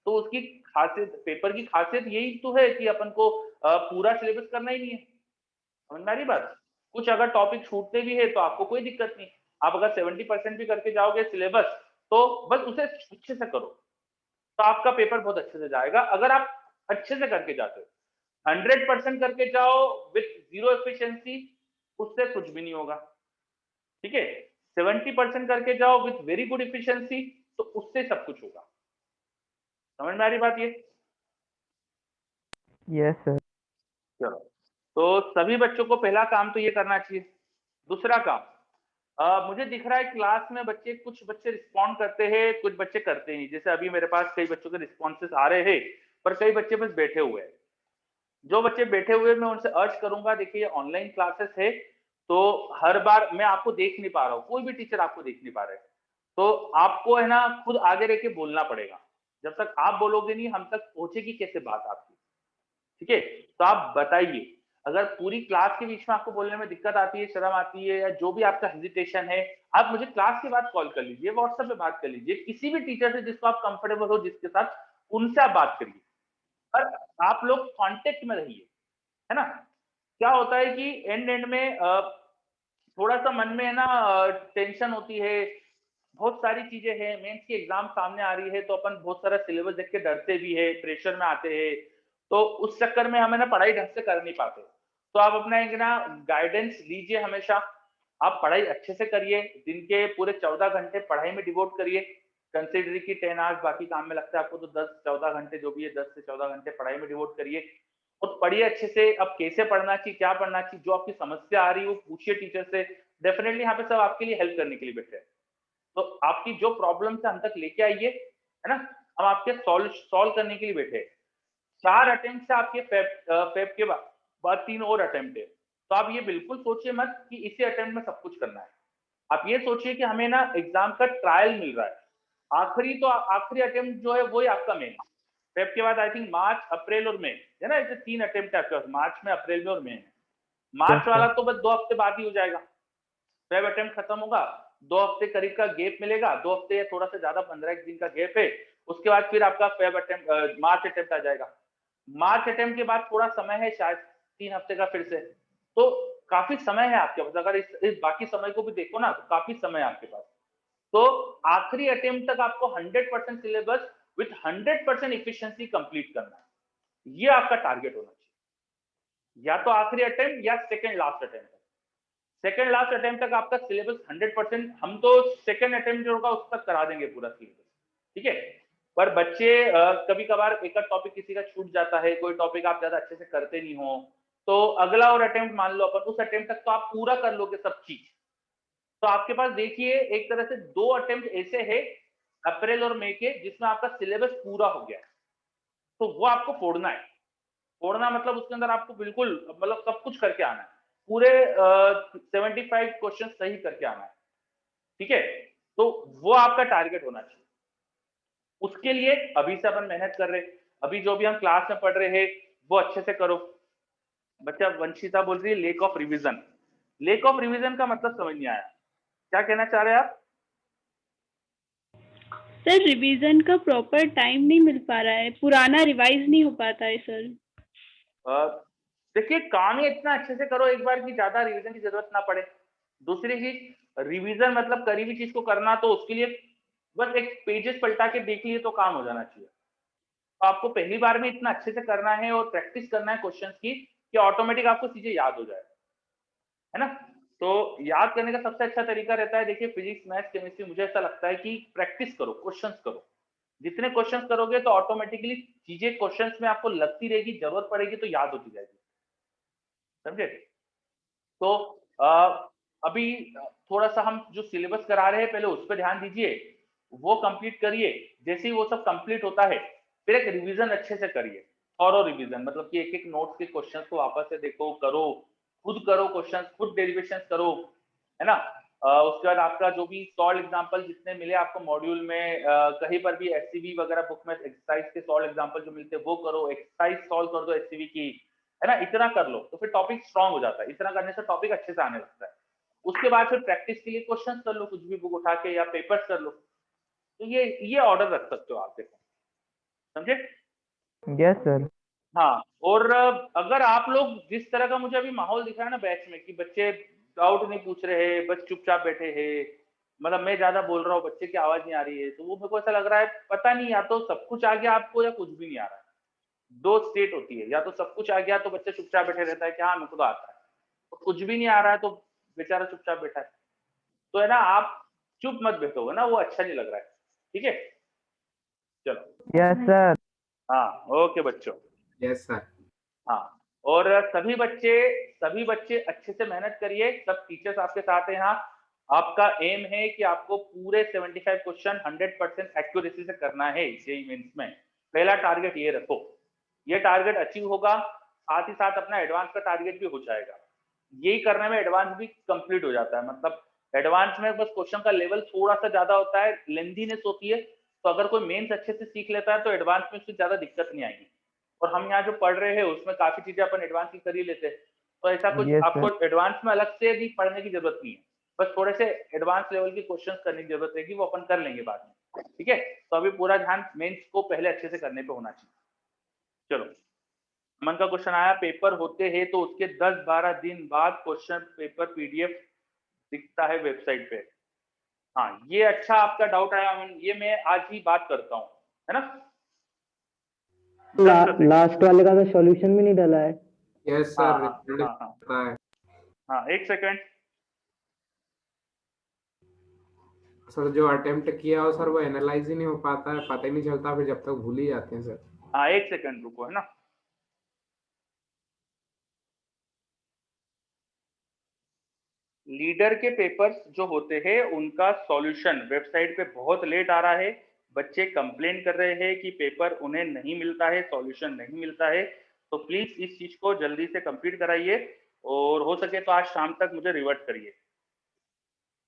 तो उसकी खासियत, पेपर की खासियत यही तो है कि अपन को पूरा सिलेबस करना ही नहीं है। समझ में आ रही बात? कुछ अगर टॉपिक छूटते भी है तो आपको कोई दिक्कत नहीं, आप अगर 70% भी करके जाओगे सिलेबस तो बस उसे अच्छे से करो, तो आपका पेपर बहुत अच्छे से जाएगा। अगर आप अच्छे से करके जाते हो 100% करके जाओ विथ जीरो एफिशिएंसी, उससे कुछ भी नहीं होगा। ठीक है, 70% करके जाओ विथ वेरी गुड एफिशिएंसी, तो उससे सब कुछ होगा। समझ में आ रही बात ये? Yes, sir. चलो, तो सभी बच्चों को पहला काम तो ये करना चाहिए। दूसरा काम, मुझे दिख रहा है क्लास में बच्चे, कुछ बच्चे रिस्पॉन्ड करते हैं, कुछ बच्चे करते नहीं। जैसे अभी मेरे पास कई बच्चों के रिस्पॉन्सेस आ रहे हैं, पर कई बच्चे बस बैठे हुए हैं। जो बच्चे बैठे हुए मैं उनसे अर्ज करूंगा, देखिए ये ऑनलाइन क्लासेस है, तो हर बार मैं आपको देख नहीं पा रहा हूँ, कोई भी टीचर आपको देख नहीं पा रहे, तो आपको है ना खुद आगे रह के बोलना पड़ेगा। जब तक आप बोलोगे नहीं हम तक पहुंचेगी कैसे बात आपकी? ठीक है, तो आप बताइए, अगर पूरी क्लास के बीच में आपको बोलने में दिक्कत आती है, शर्म आती है, या जो भी आपका हेजिटेशन है, आप मुझे क्लास के बाद कॉल कर लीजिए, व्हाट्सएप पे बात कर लीजिए, किसी भी टीचर से जिसको आप कंफर्टेबल हो, जिसके साथ, उनसे आप बात करिए। पर आप लोग कांटेक्ट में रहिए, है ना। क्या होता है कि एंड एंड में थोड़ा सा मन में है ना टेंशन होती है, बहुत सारी चीजें हैं, मेंस की एग्जाम सामने आ रही है, तो अपन बहुत सारा सिलेबस देख के डरते भी है, प्रेशर में आते हैं, तो उस चक्कर में हमें ना पढ़ाई ढंग से कर नहीं पाते। तो आप अपना एक ना गाइडेंस लीजिए हमेशा, आप पढ़ाई अच्छे से करिए, दिन के पूरे 14 घंटे पढ़ाई में डिवोट करिए। कंसिडर की 10 आवर्स बाकी काम में लगता है आपको, तो 10-14 घंटे जो भी है, 10 से 14 घंटे पढ़ाई में डिवोट करिए और पढ़िए अच्छे से। अब कैसे पढ़ना चाहिए, क्या पढ़ना चाहिए, जो आपकी समस्या आ रही है वो पूछिए टीचर से। डेफिनेटली यहाँ पे सब आपके लिए हेल्प करने के लिए बैठे हैं। तो आपकी जो प्रॉब्लम है हम तक लेके आइए, है ना, हम आपके सॉल्व करने के लिए बैठे हैं। 4 अटेम्प्ट से आपके फेब के बाद 3 और अटेम्प्ट है, तो आप ये बिल्कुल सोचिए मत कि इसी अटेम्प्ट में सब कुछ करना है। आप ये सोचिए कि हमें ना एग्जाम का ट्रायल मिल रहा है, आखिरी अटेम्प्ट जो है वही आपका मेन। फेब के बाद आई थिंक मार्च, अप्रैल और मई है ना, ऐसे 3 अटेम्प्ट है आपके पास, मार्च में, अप्रैल में और मई में। मार्च Yes, वाला sir. तो बस 2 हफ्ते बाद ही हो जाएगा, वेब अटेम्प्ट खत्म होगा, 2 हफ्ते करीब का गैप मिलेगा, 2 हफ्ते या थोड़ा सा ज्यादा, 15 दिन का गैप है। उसके बाद फिर आपका वेब अटेम्प्ट मार्च अटेम्प्ट आ जाएगा। मार्च अटेम्प्ट के बाद थोड़ा समय है, शायद 3 हफ्ते का फिर से, तो काफी समय है आपके पास। अगर इस बाकी समय को भी देखो ना, तो काफी समय है आपके पास। तो आखिरी अटेम्प्ट तक आपको 100% सिलेबस विथ 100% इफिशिएंसी कंप्लीट करना है, ये आपका टारगेट होना चाहिए। या तो आखिरी अटेम्प्ट या second last attempt, second last attempt तक आपका सिलेबस 100%, हम तो सेकंड अटेम्प्ट जो होगा उस तक करा देंगे पूरा सिलेबस। ठीक है, पर बच्चे कभी कभार एक टॉपिक किसी का छूट जाता है, कोई टॉपिक आप ज्यादा अच्छे से करते नहीं हो, तो अगला और अटेम्प्ट मान लो अपन, उस अटेम्प्ट तक तो आप पूरा कर लोगे सब चीज। तो आपके पास देखिए एक तरह से 2 अटेम्प्ट ऐसे है अप्रैल और मई के, जिसमें आपका सिलेबस पूरा हो गया है, तो वो आपको फोड़ना है। फोड़ना मतलब उसके अंदर आपको बिल्कुल मतलब सब कुछ करके आना है, पूरे 75 क्वेश्चन सही करके आना है। ठीक है, तो वो आपका टारगेट होना चाहिए। उसके लिए अभी से अपन मेहनत कर रहे हैं, अभी जो भी हम क्लास में पढ़ रहे हैं वो अच्छे से करो। बच्चा वंशिता बोल रही है lake of revision. Lake of revision का मतलब समझ नहीं आया, क्या कहना चाह रहे हैं आप? सर रिवीजन का प्रॉपर टाइम नहीं मिल पा रहा है, पुराना रिवाइज नहीं हो पाता है सर। देखिए काम ही इतना अच्छे से करो एक बार की ज्यादा रिवीजन की जरूरत ना पड़े। दूसरी चीज रिवीजन मतलब करी हुई चीज को करना, तो उसके लिए बस एक पेजेस पलटा के देख लिए तो काम हो जाना चाहिए। तो आपको पहली बार में इतना अच्छे से करना है और प्रैक्टिस करना है क्वेश्चंस की कि ऑटोमेटिक आपको चीजें याद हो जाए, है ना। तो याद करने का सबसे अच्छा तरीका रहता है, देखिए फिजिक्स मैथ्स केमिस्ट्री, मुझे ऐसा लगता है कि प्रैक्टिस करो, क्वेश्चंस करो। जितने क्वेश्चंस करोगे तो ऑटोमेटिकली चीजें क्वेश्चंस में आपको लगती रहेगी, जरूरत पड़ेगी तो याद होती जाएगी, समझे। तो अभी थोड़ा सा हम जो सिलेबस करा रहे हैं पहले उस पर ध्यान दीजिए, वो कंप्लीट करिए। जैसे ही वो सब कंप्लीट होता है फिर एक रिवीजन अच्छे से करिए, थॉरो रिवीजन, मतलब कि एक एक नोट्स के क्वेश्चंस को वापस से देखो, करो, खुद करो क्वेश्चंस, खुद डेरिवेशंस करो, है ना। उसके बाद आपका जो भी सॉल्व एग्जांपल जितने मिले आपको मॉड्यूल में, कहीं पर भी एससीबी वगैरह बुक में एक्सरसाइज के सॉल्व एग्जांपल जो मिलते हैं वो करो, एक्सरसाइज सॉल्व कर दो एससीबी की, है ना। इतना कर लो तो फिर टॉपिक स्ट्रांग हो जाता है, इतना करने से टॉपिक अच्छे से आने लगता है। उसके बाद फिर प्रैक्टिस के लिए क्वेश्चंस कर लो, कुछ भी बुक उठा के या पेपर्स कर लो। तो ये ऑर्डर रख सकते हो आप, देखो, समझे। Yes sir. हाँ, और अगर आप लोग जिस तरह का मुझे अभी माहौल दिख रहा है ना बैच में, कि बच्चे डाउट नहीं पूछ रहे हैं, बस चुपचाप बैठे हैं, मतलब मैं ज्यादा बोल रहा हूँ, बच्चे की आवाज नहीं आ रही है, तो वो मेरे को ऐसा लग रहा है पता नहीं, या तो सब कुछ आ गया आपको या कुछ भी नहीं आ रहा है। दो स्टेट होती है, या तो सब कुछ आ गया तो बच्चा चुपचाप बैठे रहता है कि हाँ मेरे को तो आता है, तो कुछ भी नहीं आ रहा है तो बेचारा चुपचाप बैठा है। तो है ना, आप चुप मत बैठो, है ना, वो अच्छा नहीं लग रहा है, ठीक है। चलो, यस सर। हाँ, ओके बच्चों। Yes sir. हाँ, और सभी बच्चे अच्छे से मेहनत करिए, सब टीचर्स आपके साथ हैं यहाँ। आपका एम है कि आपको पूरे 75 क्वेश्चन 100% एक्यूरेसी से करना है जेईई मेंस में। पहला टारगेट ये रखो, ये टारगेट अचीव होगा, साथ ही साथ अपना एडवांस का टारगेट भी हो जाएगा। यही करने में एडवांस भी कंप्लीट हो जाता है, मतलब एडवांस में बस क्वेश्चन का लेवल थोड़ा सा ज्यादा होता है, लेंथीनेस होती है, तो अगर कोई मेंस अच्छे से सीख लेता है तो एडवांस में उससे ज्यादा दिक्कत नहीं आएगी। और हम यहाँ जो पढ़ रहे हैं उसमें काफी चीजें अपन एडवांस की कर ही लेते हैं, तो ऐसा कुछ Yes, आपको एडवांस में अलग से भी पढ़ने की जरूरत नहीं है, बस थोड़े से एडवांस लेवल के क्वेश्चंस करने की जरूरत रहेगी, वो अपन कर लेंगे बाद में, ठीक है। तो अभी पूरा ध्यान मेंस को पहले अच्छे से करने पे होना चाहिए। चलो, मन का क्वेश्चन आया, पेपर होते हैं तो उसके 10-12 दिन बाद क्वेश्चन पेपर पीडीएफ दिखता है वेबसाइट पे। हाँ, ये अच्छा आपका डाउट आया, ये मैं आज ही बात करता हूँ, है ना। लास्ट वाले का तो सॉल्यूशन भी नहीं डाला है। यस हाँ सर। हाँ हाँ हाँ हाँ, एक सेकंड। सर जो अटेम्प्ट किया हो सर वो एनालाइज ही नहीं हो पाता है, पता ही नहीं चलता, फिर जब तक भूल ही जाते हैं सर। हाँ, एक सेकंड रुको, है ना। लीडर के पेपर्स जो होते हैं उनका सॉल्यूशन वेबसाइट पे बहुत लेट आ रहा है, बच्चे कंप्लेन कर रहे हैं कि पेपर उन्हें नहीं मिलता है, सॉल्यूशन नहीं मिलता है। तो प्लीज इस चीज को जल्दी से कंप्लीट कराइए, और हो सके तो आज शाम तक मुझे रिवर्ट करिए।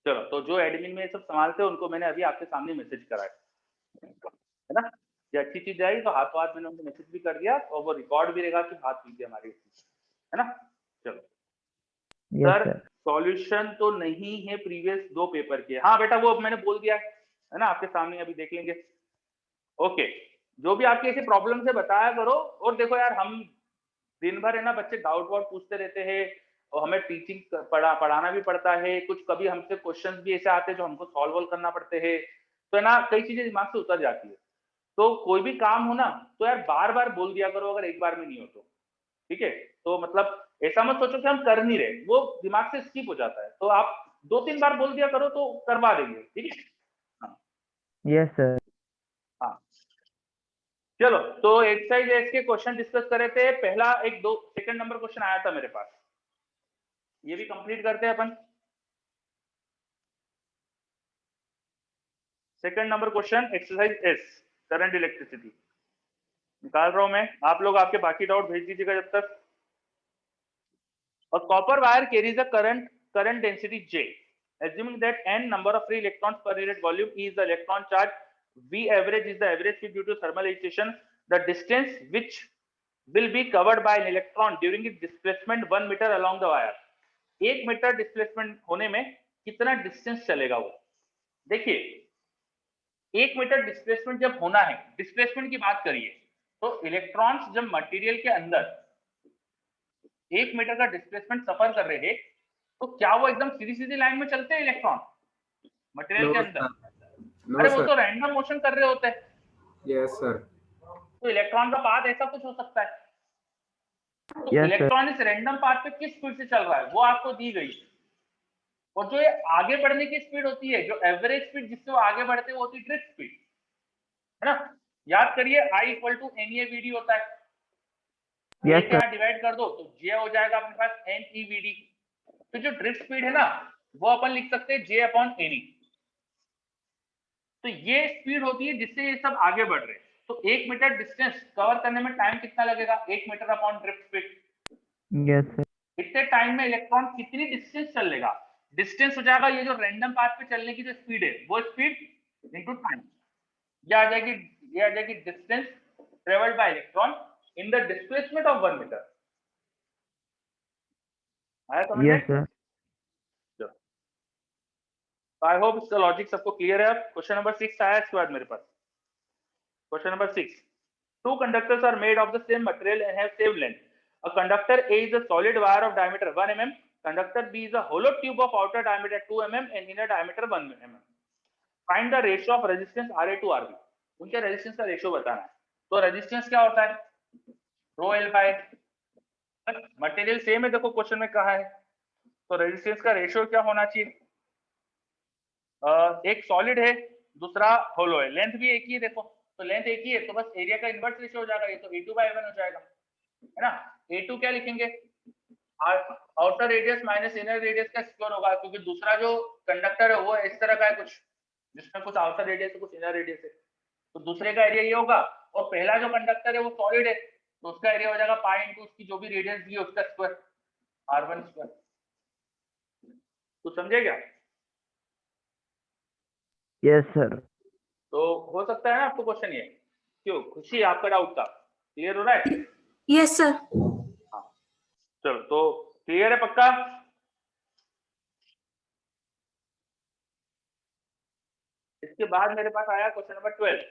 चलो, तो जो एडमिन में ये सब संभालते हैं उनको मैंने अभी आपके सामने मैसेज करा है ना। ये अच्छी चीज आई, तो हाथों हाथ मैंने उनको मैसेज भी कर दिया, और वो रिकॉर्ड भी रहेगा कि बात हुई थी हमारी, है ना। चलो यस सर, सर। सॉल्यूशन तो नहीं है प्रीवियस 2 पेपर के। हाँ बेटा, वो मैंने बोल दिया है ना आपके सामने, अभी देख लेंगे। ओके, जो भी आपकी ऐसी प्रॉब्लम है बताया करो। और देखो यार, हम दिन भर है ना, बच्चे डाउट वाउट पूछते रहते हैं, और हमें टीचिंग पढ़ाना भी पड़ता है, कुछ कभी हमसे क्वेश्चंस भी ऐसे आते हैं जो हमको सॉल्व करना पड़ते हैं, तो है ना, कई चीजें दिमाग से उतर जाती है। तो कोई भी काम हो ना, तो यार बार बार बोल दिया करो, अगर एक बार में नहीं हो तो, ठीक है। तो मतलब ऐसा मत सोचो कि हम कर नहीं रहे, वो दिमाग से स्किप हो जाता है, तो आप 2-3 बार बोल दिया करो तो करवा देंगे, ठीक है। हाँ यस सर। हाँ, चलो, तो एक्सरसाइज एस के क्वेश्चन डिस्कस कर रहे थे। पहला एक दो सेकंड नंबर क्वेश्चन आया था मेरे पास, ये भी कंप्लीट करते हैं अपन। Second number question, exercises, current electricity निकाल रहा हूं मैं, आप लोग आपके बाकी डाउट भेज दीजिएगा जब तक। A copper wire carries a current density J. Assuming that n number of free electrons per unit volume is the electron charge V average is the average speed due to thermal agitation, the distance which will be covered by an electron during its displacement 1 meter along the wire. 1 metre displacement होने में कितना distance चलेगा वो? देखिए 1 metre displacement जब होना है, displacement की बात करिए तो इलेक्ट्रॉन्स जब मटेरियल के अंदर 1 मीटर का डिस्प्लेसमेंट सफर कर रहे हैं तो क्या वो एकदम सीधी सीधी लाइन में चलते हैं इलेक्ट्रॉन मटेरियल के अंदर? अरे वो तो रैंडम मोशन कर रहे होते हैं। Yes sir. तो इलेक्ट्रॉन का पाथ ऐसा कुछ हो सकता है। तो Yes, इलेक्ट्रॉन इस रैंडम पाथ पे किस स्पीड से चल रहा है वो आपको दी गई, और जो ये आगे बढ़ने की स्पीड होती है, जो एवरेज स्पीड जिससे वो आगे बढ़ते हैं वो होती है ड्रिफ्ट स्पीड, है ना? याद करिए I इक्वल टू NEVD होता है। Yes, एक यहाँ डिवाइड कर दो तो J हो जाएगा अपने पास NEVD। तो जो ड्रिफ्ट स्पीड है ना वो अपन लिख सकते हैं J अपॉन NE। तो ये स्पीड होती है जिससे ये सब आगे बढ़ रहे हैं। तो 1 मीटर डिस्टेंस कवर करने में टाइम कितना लगेगा? 1 metre upon drift speed. yes, sir. इतने टाइम में इलेक्ट्रॉन कितनी डिस्टेंस चल लेगा? डिस्टेंस हो जाएगा ये जो रैंडम पाथ पे चलने की जो स्पीड है वो स्पीड इनटू टाइम। ये आ जाएगी distance travelled by electron in the displacement of 1 metre. आया समझ में? Yes, sir. आई होप इसका लॉजिक सबको क्लियर है। अब क्वेश्चन नंबर 6 आया इसके बाद मेरे पास। Question number 6, two conductors are made of the same material and have same length. A conductor A is a solid wire of diameter 1 mm. Conductor B is a hollow tube of outer diameter 2 mm and inner diameter 1 mm. Find the ratio of resistance RA to RB. उनके resistance का ratio बताना है। तो resistance क्या होता है? रो L by material same है, देखो क्वेश्चन में कहा है, तो रेजिस्टेंस का रेशियो क्या होना चाहिए? एक सॉलिड है दूसरा होलो है, लेंथ भी एक ही है, देखो तो लेंथ एक ही है तो बस एरिया का इनवर्स रेशियो हो जाएगा, ये तो A2/A1 हो जाएगा, है ना? A2 क्या लिखेंगे? Outer radius minus inner radius का स्क्वायर होगा, क्योंकि दूसरा जो कंडक्टर है वो इस तरह का है कुछ, जिसमें कुछ आउटर रेडियस है कुछ इनर रेडियस है, तो दूसरे का एरिया ये होगा, और पहला जो कंडक्टर है वो सॉलिड है तो उसका एरिया हो जाएगा पाई इंटू उसकी जो भी रेडियस दी है उसका स्क्वायर, R1 स्क्वायर। तो समझे क्या? Yes, sir. तो हो सकता है ना आपको क्वेश्चन ये, क्यों खुशी आपका डाउट था क्लियर हो रहा है? Yes sir. हाँ चलो तो क्लियर है पक्का? इसके बाद मेरे पास आया क्वेश्चन नंबर 12।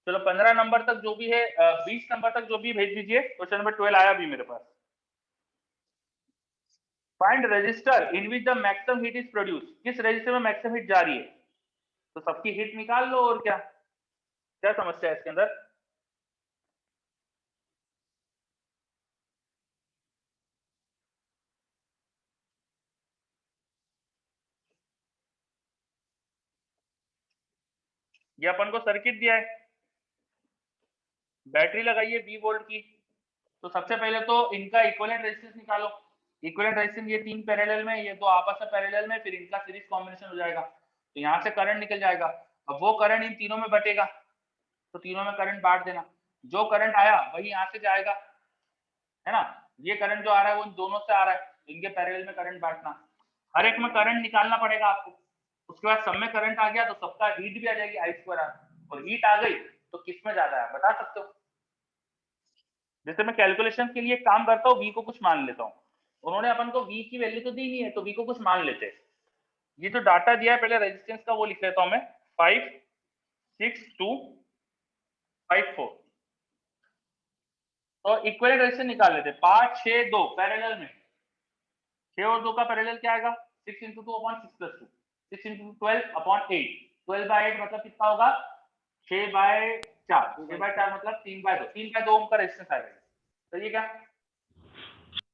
चलो 15 नंबर तक जो भी है 20 नंबर तक जो भी भेज दीजिए। क्वेश्चन नंबर 12 आया भी मेरे पास। Find resistor in which the maximum heat is produce. किस रजिस्टर में मैक्सिमम हीट जा रही है? तो सबकी हीट निकाल लो, और क्या क्या समस्या है इसके अंदर? ये अपन को सर्किट दिया है, बैटरी लगाइए 20 वोल्ट की, तो सबसे पहले तो इनका इक्विवेलेंट रेजिस्टेंस निकालो। इक्विवेलेंट रेजिस्टेंस ये तीन पैरेलल में, ये दो आपस में पैरेलल में, फिर इनका सीरीज कॉम्बिनेशन हो जाएगा, तो यहाँ से करंट निकल जाएगा। अब वो करंट इन तीनों में बटेगा, तो तीनों में करंट बांट देना, जो करंट आया वही यहाँ से जाएगा, है ना? ये करंट जो आ रहा है वो इन दोनों से आ रहा है, इनके पैरेलल में करंट बांटना। हर एक में करंट निकालना पड़ेगा आपको। उसके बाद सब में करंट आ गया तो सबका हीट भी आ जाएगी I²R, और हीट आ गई तो किस में ज्यादा है बता सकते हो? जैसे मैं कैलकुलेशन के लिए काम करता हूँ, V को कुछ मान लेता हूँ, उन्होंने अपन को V की वैल्यू तो दी नहीं है तो V को कुछ मान लेते हैं। ये जो डाटा दिया है पहले रेजिस्टेंस का वो लिख लेता हूँ मैं, 5 6 2 5 4। तो इक्विवेलेंट रेजिस्टेंस निकाल लेते हैं। 5 6 2 पैरेलल में, 6 और 2 का पैरेलल क्या आएगा? 6 × 2 अपॉन 6 + 2, 6 × 12 अपॉन 8, 12/8 मतलब कितना होगा? 6/4, 6/4 मतलब 3/2, 3/2 ओम का रेजिस्टेंस आएगा। तो ये क्या?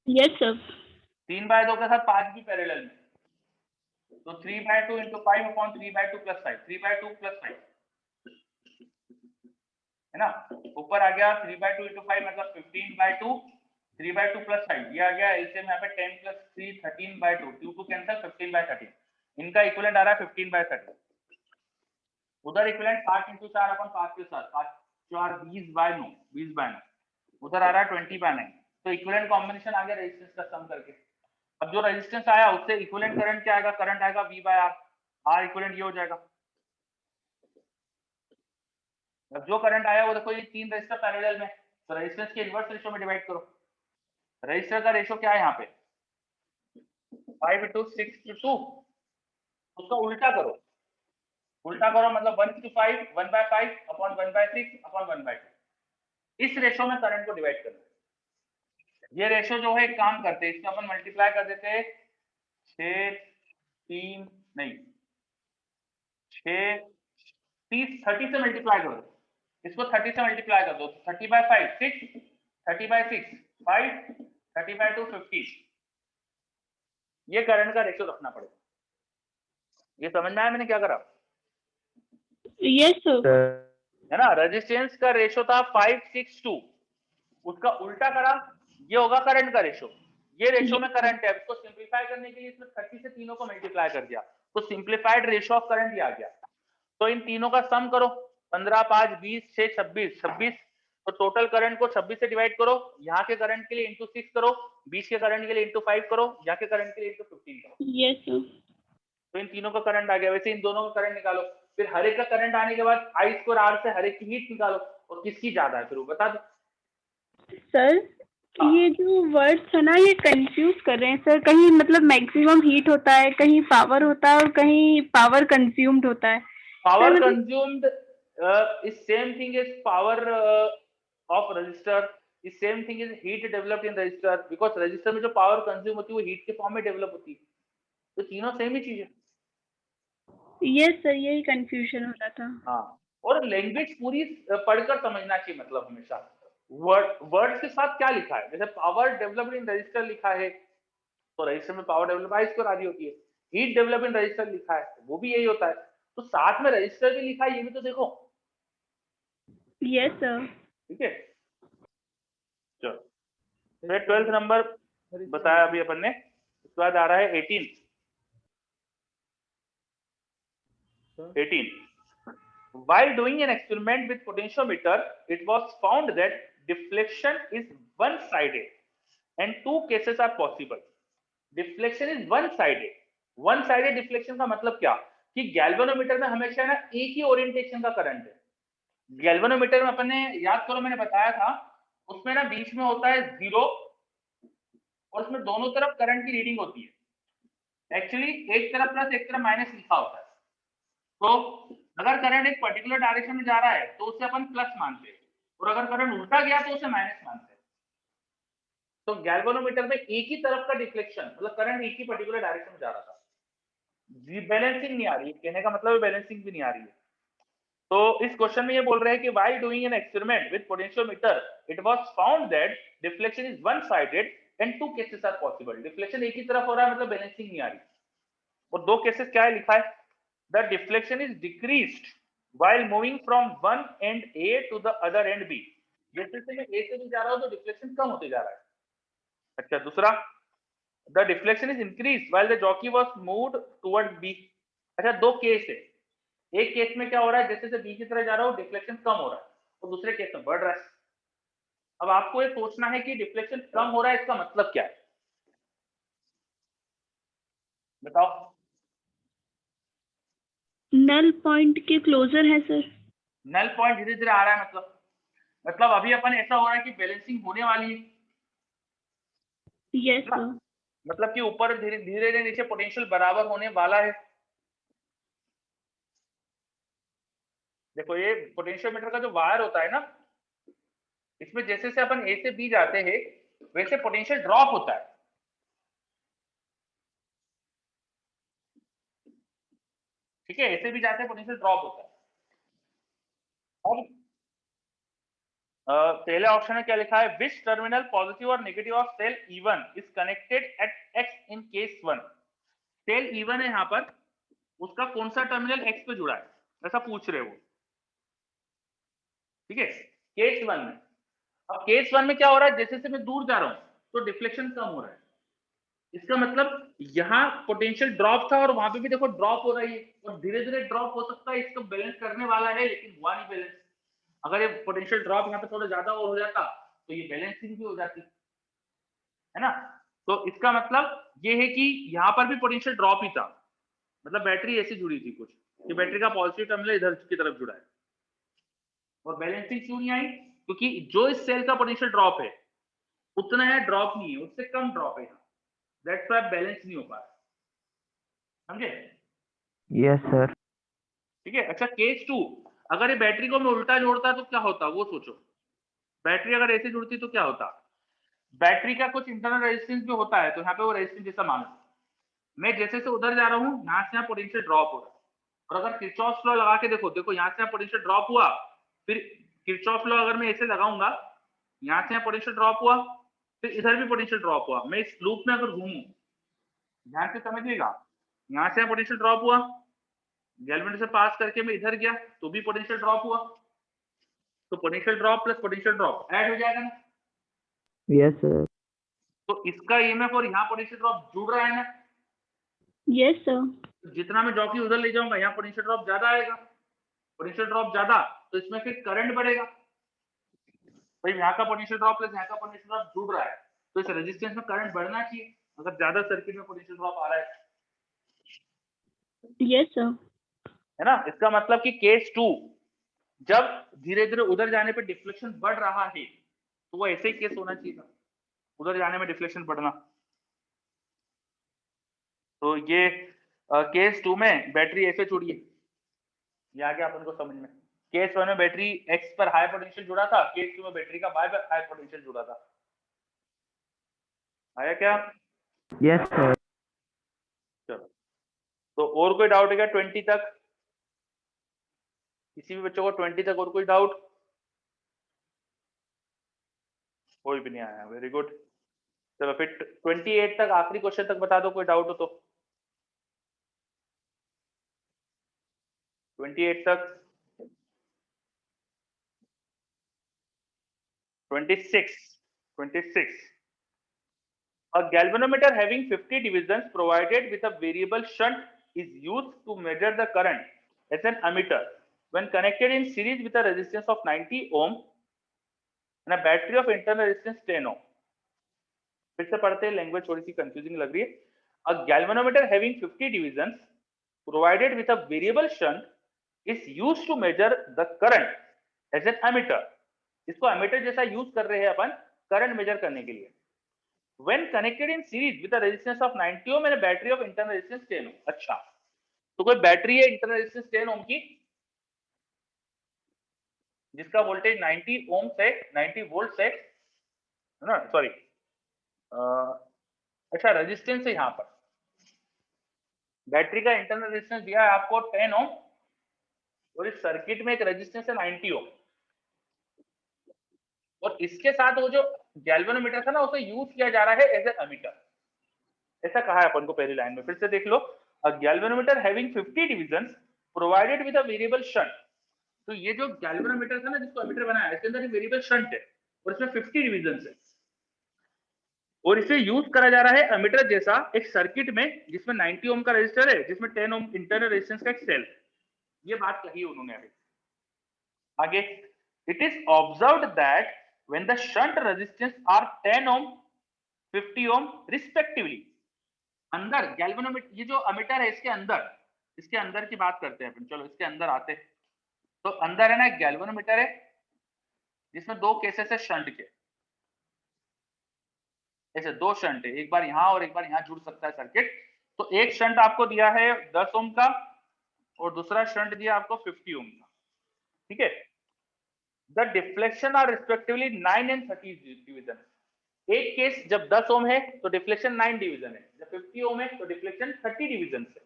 Yes sir. 3/2 के साथ 5 भी पैरेलल में, तो 3/2 × 5 अपॉन 3/2 + 5, 3/2 + 5, है ना? ऊपर आ गया 3/2 × 5 मतलब 15/2, 3/2 + 5, ये आ गया एलसीएम यहाँ पे 10 + 3 13/2, 2 2 कैंसिल 15/13, इनका इक्विवेलेंट आ रहा है 15/13। उधर इक्विवेलेंट 60 × 4 अपॉन 5 के साथ 5 4 20/9, 20/9, उधर आ रहा है 20/9। तो इक्विवेलेंट कॉम्बिनेशन आ गया रेजिस्टेंस का सम करके। अब जो रेजिस्टेंस आया उससे इक्विवेलेंट करंट क्या आएगा? करंट आएगा V/R, R इक्विवेलेंट ये हो जाएगा। अब जो करंट आया वो देखो, ये 3 रजिस्टर पैरेलल में, तो रेजिस्टेंस के इनवर्स रेशियो में डिवाइड करो। रजिस्टर का रेशियो क्या है यहाँ पे 5:6:2, उसका उल्टा करो। उल्टा करो मतलब 1:5, 1/5 अपॉन 1/6 अपॉन 1/2। इस रेशियो में करंट को डिवाइड करना। ये रेशियो जो है एक काम करते हैं, इसको अपन मल्टीप्लाई कर देते हैं 30 से मल्टीप्लाई करो, इसको 30 से मल्टीप्लाई कर दो, 30/5 6, 30/6 5, 30/2 50। ये करंट का रेशियो रखना पड़ेगा। ये समझ में आया मैंने क्या करा? Yes sir. है ना, रेजिस्टेंस का रेशियो था 5:6:2, उसका उल्टा करा, ये होगा करंट का रेशियो। ये रेशियो में करंट है, इसको सिंपलीफाई करने के लिए इसमें 30 से तीनों को मल्टीप्लाई कर दिया, तो सिंपलीफाइड रेशियो ऑफ करंट आ गया। तो इन तीनों का सम करो, 15, 5, 20, 6, 26, तो टोटल करंट को 26 से डिवाइड करो, यहाँ के करंट के लिए इंटू 6 करो, 20 के करंट के लिए इंटू 5 करो, यहाँ के करंट के लिए इंटू 15 करो। Yes sir. तो इन तीनों का करंट आ गया। वैसे इन दोनों का करंट निकालो, फिर हर एक का करंट आने के बाद I स्क्वायर R से हर एक की हीट निकालो, और किसकी ज्यादा है फिर वो बता दो। सर ये जो वर्ड्स है ना ये कंफ्यूज कर रहे हैं सर, कहीं मतलब मैक्सिमम हीट होता है, कहीं पावर होता है और कहीं पावर कंज्यूम्ड होता है। Power मतलब- consumed is same thing as power of resistor, is same thing as heat developed in resistor, because resistor में जो power consume होती है वो heat के फॉर्म में डेवलप होती है, तो तीनों सेम ही चीज है। यस सर, यही कंफ्यूजन हो रहा था। हाँ, और लैंग्वेज पूरी पढ़कर समझना चाहिए, मतलब हमेशा वर्ड के साथ क्या लिखा है। जैसे पावर डेवलप्ड इन रजिस्टर लिखा है, तो रजिस्टर में पावर डेवलप I स्क्वायर आदि होती है। हीट डेवलप इन रजिस्टर लिखा है, वो भी यही होता है, तो साथ में रजिस्टर भी लिखा है, ये भी तो देखो। Yes sir. ठीक है, चलो फिर 12th नंबर बताया अभी अपन ने, उसके बाद आ रहा है 18। While doing an experiment with potentiometer, it was found that deflection is one-sided and two cases are possible. Deflection is one-sided. One-sided deflection का मतलब क्या कि गैल्वेनोमीटर में हमेशा ना एक ही ओरिएंटेशन का करंट है। गैल्वेनोमीटर में अपन ने याद करो, मैंने बताया था, उसमें ना बीच में होता है 0 और उसमें दोनों तरफ करंट की रीडिंग होती है। एक्चुअली एक तरफ प्लस एक तरफ माइनस लिखा होता है, तो अगर करंट एक पर्टिकुलर डायरेक्शन में जा रहा है तो उसे अपन प्लस मानते हैं, और अगर करंट उल्टा गया तो उसे माइनस मानते हैं। तो गैल्वेनोमीटर में एक ही तरफ का डिफ्लेक्शन, मतलब करंट एक ही पर्टिकुलर डायरेक्शन में जा रहा था, बैलेंसिंग नहीं आ रही है, कहने का मतलब बैलेंसिंग भी नहीं आ रही है। तो इस क्वेश्चन में ये बोल रहे हैं कि while doing an experiment with potentiometer it was found that deflection is one sided and two cases are possible. deflection एक ही तरफ हो रहा है, मतलब बैलेंसिंग नहीं आ रही। और दो केसेस क्या है लिखा है, the deflection is decreased while moving from one end A to the other end B. जैसे से मैं A से भी जा रहा हूं तो डिफ्लेक्शन कम होते जा रहा है। अच्छा, दूसरा, the deflection is increased while the jockey was moved toward B. अच्छा, दो केस है, एक केस में क्या हो रहा है, जैसे से बी की तरह जा रहा हूं डिफ्लेक्शन कम हो रहा है, और दूसरे केस में बढ़ रहा है। अब आपको ये सोचना है कि डिफ्लेक्शन कम हो रहा है, इसका मतलब क्या है, बताओ। नल पॉइंट के क्लोजर है सर। नल पॉइंट धीरे धीरे आ रहा है, मतलब अभी अपन ऐसा हो रहा है कि बैलेंसिंग होने वाली है। Yes sir. मतलब कि ऊपर धीरे धीरे नीचे पोटेंशियल बराबर होने वाला है। देखो, ये पोटेंशियोमीटर का जो वायर होता है ना, इसमें जैसे से अपन ए से बी जाते हैं वैसे पोटेंशियल ड्रॉप होता है। ठीक है, ऐसे भी जाते हैं पोटेंशियल ड्रॉप होता है। और पहले ऑप्शन में क्या लिखा है, विच टर्मिनल पॉजिटिव और negative of cell E1 is connected at X in case 1। Cell E1 है यहाँ पर, उसका कौन सा टर्मिनल X पे जुड़ा है, ऐसा पूछ रहे हो। ठीक है, केस 1 में। अब केस 1 में क्या हो रहा है, जैसे से मैं दूर जा रहा हूं तो डिफ्लेक्शन कम हो रहा है। इसका मतलब यहाँ पोटेंशियल ड्रॉप था और वहां पे भी देखो ड्रॉप हो रही है, और धीरे धीरे ड्रॉप हो सकता है, इसको बैलेंस करने वाला है, लेकिन हुआ नहीं बैलेंस। अगर ये पोटेंशियल ड्रॉप यहाँ पे थोड़ा ज्यादा और हो जाता तो ये बैलेंसिंग भी हो जाती है ना। तो इसका मतलब ये है कि यहाँ पर भी पोटेंशियल ड्रॉप ही था, मतलब बैटरी ऐसी जुड़ी थी कुछ कि बैटरी का पॉजिटिव टर्मिनल इधर की तरफ जुड़ा है, और बैलेंसिंग क्यों नहीं आई? क्योंकि जो इस सेल का पोटेंशियल ड्रॉप है उतना है ड्रॉप नहीं है, उससे कम ड्रॉप है, दैट्स व्हाई बैलेंस नहीं हो पा रहा, समझे? Yes sir. ठीक है। अच्छा केस 2, अगर ये बैटरी को मैं उल्टा जोड़ता तो क्या होता, वो सोचो। बैटरी अगर ऐसे जुड़ती तो क्या होता? बैटरी का कुछ इंटरनल रेजिस्टेंस भी होता है, तो यहाँ पे वो रेजिस्टेंस जैसा मानो, मैं जैसे से उधर जा रहा हूँ यहाँ से यहाँ पोटेंशियल ड्रॉप हो रहा है, और अगर किरचॉफ लॉ लगा के देखो, देखो यहाँ से यहाँ पोटेंशियल ड्रॉप हुआ, फिर किरचॉफ लॉ अगर मैं ऐसे लगाऊंगा, यहाँ से यहाँ पोटेंशियल ड्रॉप हुआ, फिर इधर भी पोटेंशियल ड्रॉप हुआ, मैं इस लूप में अगर घूमूं, ध्यान से समझिएगा, यहाँ से यहाँ पोटेंशियल ड्रॉप हुआ, गैल्वेनोमीटर से पास करके मैं इधर गया तो भी पोटेंशियल ड्रॉप हुआ, तो potential drop plus potential drop add हो जाएगा ना। Yes sir. तो इसका ईएमएफ और यहाँ पोटेंशियल ड्रॉप जुड़ रहा है ना, यस सर। तो जितना मैं जॉकी उधर ले जाऊंगा यहाँ पोटेंशियल ड्रॉप ज्यादा आएगा, पोटेंशियल ड्रॉप ज्यादा तो इसमें फिर करंट बढ़ेगा, भाई यहाँ का पोटेंशियल ड्रॉप प्लस यहाँ का पोटेंशियल ड्रॉप जुड़ रहा है, तो इस रेजिस्टेंस में करंट बढ़ना चाहिए अगर ज्यादा सर्किट में पोटेंशियल ड्रॉप आ रहा है। Yes sir. है ना? इसका मतलब कि केस 2 जब धीरे धीरे उधर जाने पे डिफ्लेक्शन बढ़ रहा है तो वो ऐसे ही केस होना चाहिए था, उधर जाने में डिफ्लेक्शन बढ़ना। तो ये केस 2 में बैटरी ऐसे जुड़ी है, ये आ गया अपन को समझ में। केस 1 में बैटरी एक्स पर हाई पोटेंशियल जुड़ा था, केस 2 में बैटरी का वाई पर हाई पोटेंशियल जुड़ा था। आया क्या? Yes sir. चलो, तो और कोई डाउट है क्या 20 तक? किसी भी बच्चों को 20 तक और कोई डाउट? कोई भी नहीं आया, वेरी गुड। चलो फिर 28 तक, आखिरी क्वेश्चन तक बता दो कोई डाउट हो तो। 28 तक। 26 A galvanometer having 50 divisions provided with a variable shunt is used to measure the current as an ammeter when connected in series with a resistance of 90 ohm and a battery of internal resistance 10 ohm. फिर से पढ़ते हैं, language थोड़ी सी confusing लग रही है। A galvanometer having 50 divisions provided with a variable shunt is used to measure the current as an ammeter. इसको ammeter जैसा यूज कर रहे हैं अपन करंट मेजर करने के लिए। When connected in series with a resistance of 90 ohm and a battery of internal resistance 10 ohm. अच्छा, तो कोई बैटरी है इंटरनल रेजिस्टेंस 10 ओम की जिसका वोल्टेज 90 ओम से 90 वोल्ट से, है ना, सॉरी, अच्छा रेजिस्टेंस है यहाँ पर, बैटरी का इंटरनल रेजिस्टेंस दिया है आपको 10 ओम और इस सर्किट में एक रेजिस्टेंस है 90 ओम, और इसके साथ वो जो गैल्वेनोमीटर था ना उसे यूज किया जा रहा है एज ए एमीटर, ऐसा कहा है अपन को पहली लाइन में। फिर से देख लो, a galvanometer having 50 divisions provided with a variable shunt. तो ये जो गैल्वेनोमीटर था ना जिसको एमीटर बनाया, इसके अंदर एक वेरिएबल शंट है और इसमें 50 डिविजन्स है और इसे यूज करा जा रहा है एमीटर जैसा एक सर्किट में जिसमें 90 ओम का रेजिस्टर है, जिसमें 10 ओम इंटरनल रेजिस्टेंस का एक सेल। ये बात कही उन्होंने अभी। आगे, it is observed that when the shunt resistance are 10 ohm 50 ohm respectively, अंदर गैल्वेनोमीटर, ये जो एमीटर है इसके अंदर की बात करते हैं अपन। चलो इसके अंदर आते हैं। तो अंदर है ना एक गैल्वेनोमीटर है जिसमें दो केसेस है शंट के, ऐसे दो शंट है, एक बार यहां और एक बार यहां जुड़ सकता है सर्किट। तो एक शंट आपको दिया है 10 ओम का और दूसरा शंट दिया आपको 50 ओम का, ठीक है। The deflection are respectively 9 and 30 division. एक केस जब 10 ओम है तो डिफ्लेक्शन 9 डिवीजन है, जब 50 ओम है तो डिफ्लेक्शन 30 डिवीजन है।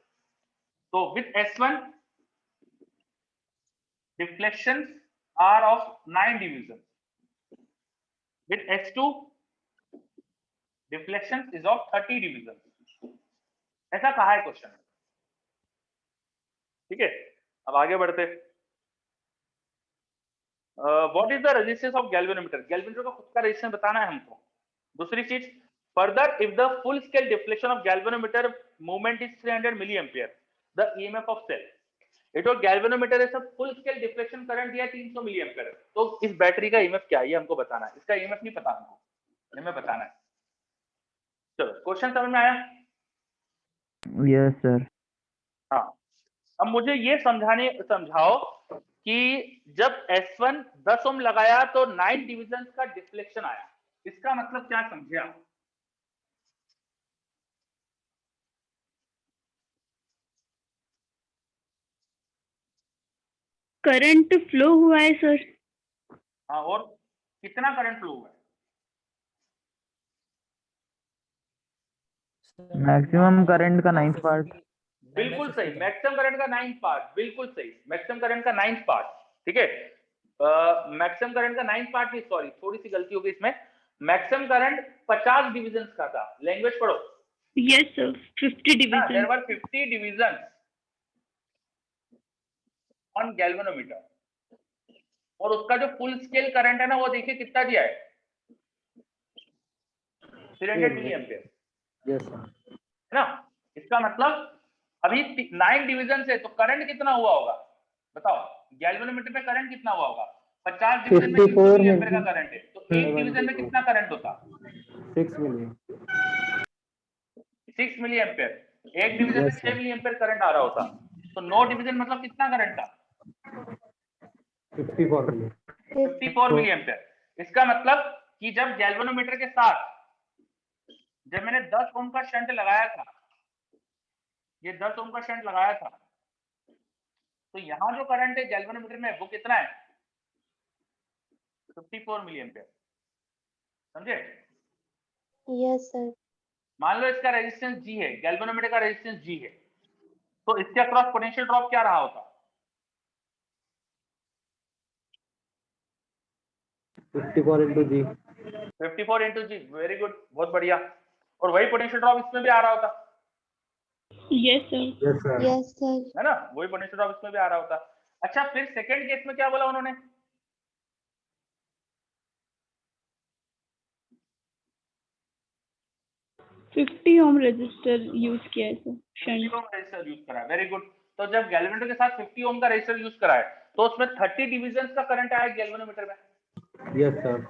तो with S1 deflection are of 9 division, with S2 deflection is of 30 division, ऐसा कहा है क्वेश्चन, ठीक है। अब आगे बढ़ते। What is the resistance of galvanometer? Galvanometer का खुद का रेजिस्टेंस बताना है हमको। दूसरी चीज, further if the full scale deflection of galvanometer movement is 300 milliampere, the EMF of cell. ये जो गैल्वेनोमीटर है सब फुल स्केल डिफ्लेक्शन करंट दिया 300 मिली एम्पियर, तो इस बैटरी का ईएमएफ क्या है ये हमको बताना है। इसका ईएमएफ नहीं पता हमको, हमें बताना है। चलो क्वेश्चन समझ में आया? Yes sir. हाँ, अब मुझे ये समझाओ कि जब S1 10 ओम लगाया तो 9 डिविजन का डिफ्लेक्शन आया, इसका मतलब क्या समझे आप? करंट फ्लो हुआ है सर। हाँ, और कितना करंट फ्लो हुआ है? मैक्सिमम करंट का 9th पार्ट। बिल्कुल सही, मैक्सिमम करंट का 9th पार्ट, बिल्कुल सही, मैक्सिमम करंट का 9th पार्ट। ठीक है, मैक्सिमम करंट का 9th पार्ट नहीं, सॉरी थोड़ी सी गलती हो गई इसमें, मैक्सिमम करंट 50 डिविजन का था। लैंग्वेज पढ़ो। Yes sir, 50 there division. Where 50 division on galvanometer, और उसका जो फुल स्केल करंट है ना, वो देखिए कितना दिया है, 300 मिली एम्पियर, यस सर। है ना? इसका मतलब अभी 9 डिवीजन से तो करंट कितना हुआ होगा बताओ? गैल्वेनोमीटर में करंट कितना हुआ होगा? 50 डिवीजन में 300 मिली एम्पियर का करंट है, तो एक डिवीजन में कितना करंट होता? 6 मिली। 6 मिली एम्पियर। एक डिवीजन में 6 मिली एम्पियर करंट आ रहा होता, तो 9 डिवीजन मतलब कितना करंट था? 54 मिली एम्पियर। इसका मतलब कि जब गैल्वेनोमीटर के साथ जब मैंने 10 ओम का शंट लगाया था, ये 10 ओम का शंट लगाया था, तो यहां जो करंट है गैल्वेनोमीटर में वो कितना है? 54 मिली एम्पियर। समझे? Yes sir. मान लो इसका रेजिस्टेंस G है, गैल्वेनोमीटर का रेजिस्टेंस G है, तो इसके अक्रॉस पोटेंशियल ड्रॉप क्या रहा होता? 54 into G। 54 into G, very good, बहुत बढ़िया। और वही पोटेंशियल ड्रॉप इसमें भी आ रहा होता, यस सर। Yes sir. है ना? वही पोटेंशियल ड्रॉप इसमें भी आ रहा होता। अच्छा, फिर सेकंड केस में क्या बोला उन्होंने? 50 ओम रेजिस्टर यूज किया है sir, 50 shunt. Ohm resistor use करा है, वेरी गुड। तो जब गैल्वेनोमीटर के साथ 50 ओम का रेजिस्टर यूज करा है, तो उसमें 30 डिविजन का करंट आया गैल्वेनोमीटर में, यस सर।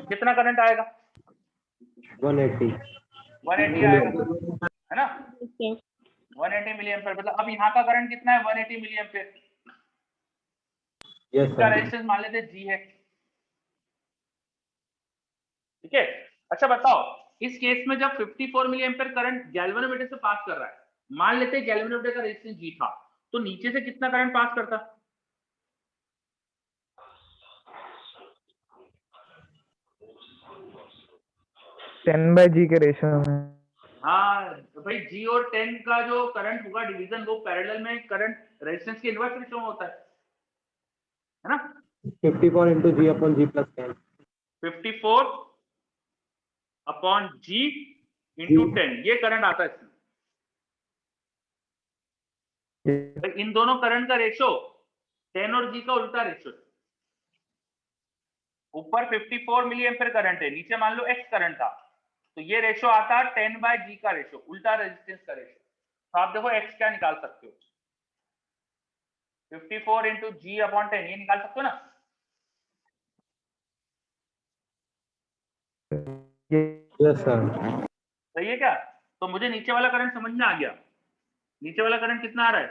कितना करंट आएगा? 180। 180 आएगा, है ना? Sir 180 milliampere. मतलब अब यहाँ का करंट कितना है? 180 मिली एम्पियर। यस इसका सर। रेजिस्टेंस मान लेते G है, ठीक है? अच्छा बताओ, इस केस में जब 54 मिली एम्पियर करंट गैल्वेनोमीटर से पास कर रहा है, मान लेते हैं गैल्वेनोमीटर का रेजिस्टेंस G था, तो नीचे से कितना करंट पास करता? 10/G के रेशियो में। हाँ तो भाई, G और 10 का जो करंट होगा डिवीजन, वो पैरेलल में करंट रेजिस्टेंस के इनवर्स रेशियो में होता है ना? 54 into G upon G plus 10। 54 upon G into 10, ये करंट आता है इसमें। तो इन दोनों करंट का रेशो 10 और G का उल्टा रेशो। ऊपर 54 मिली एम्पियर करंट है, नीचे मान लो X करंट था, तो ये रेशो आता है 10/G का रेशो, उल्टा रेजिस्टेंस का रेशो। तो आप देखो X क्या निकाल सकते हो? 54 इंटू G अपॉन 10, ये निकाल सकते हो ना? Yes sir. सही है क्या? तो मुझे नीचे वाला करंट समझ में आ गया। नीचे वाला करंट कितना आ रहा है?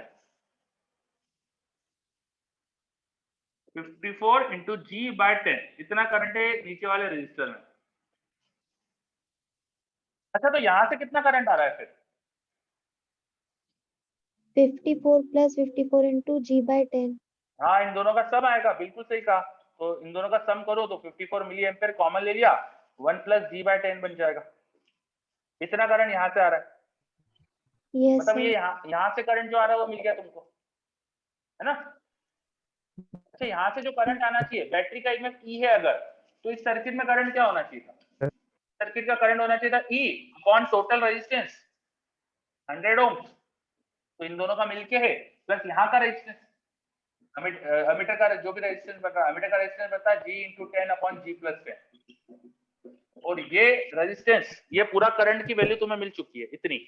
54 इंटू G/10, इतना करंट है नीचे वाले रजिस्टर में। अच्छा, तो यहां से कितना करंट आ रहा है फिर? 54 plus 54 into G/10। हाँ, इन दोनों का सम आएगा, बिल्कुल सही कहा। तो इन दोनों का सम करो तो 54 मिली एम्पियर कॉमन ले लिया, 1 प्लस G/10 बन जाएगा। इतना करंट यहाँ से आ रहा है, यस मतलब ये सर। यहाँ से करंट जो आ रहा है वो मिल गया तुमको, है ना? अच्छा, यहाँ से जो करंट आना चाहिए, बैटरी का ईएमएफ E है अगर, तो इस सर्किट में करंट क्या होना चाहिए था? सर्किट का करंट होना चाहिए था E अपॉन टोटल रेजिस्टेंस 100 ओम। तो इन दोनों का मिलके है प्लस यहाँ का रेजिस्टेंस, अमीटर का जो भी रेजिस्टेंस बता है, अमीटर का रेजिस्टेंस बता है G into 10 upon G plus 10। और ये रेजिस्टेंस, ये पूरा करंट की वैल्यू तुम्हें मिल चुकी है इतनी,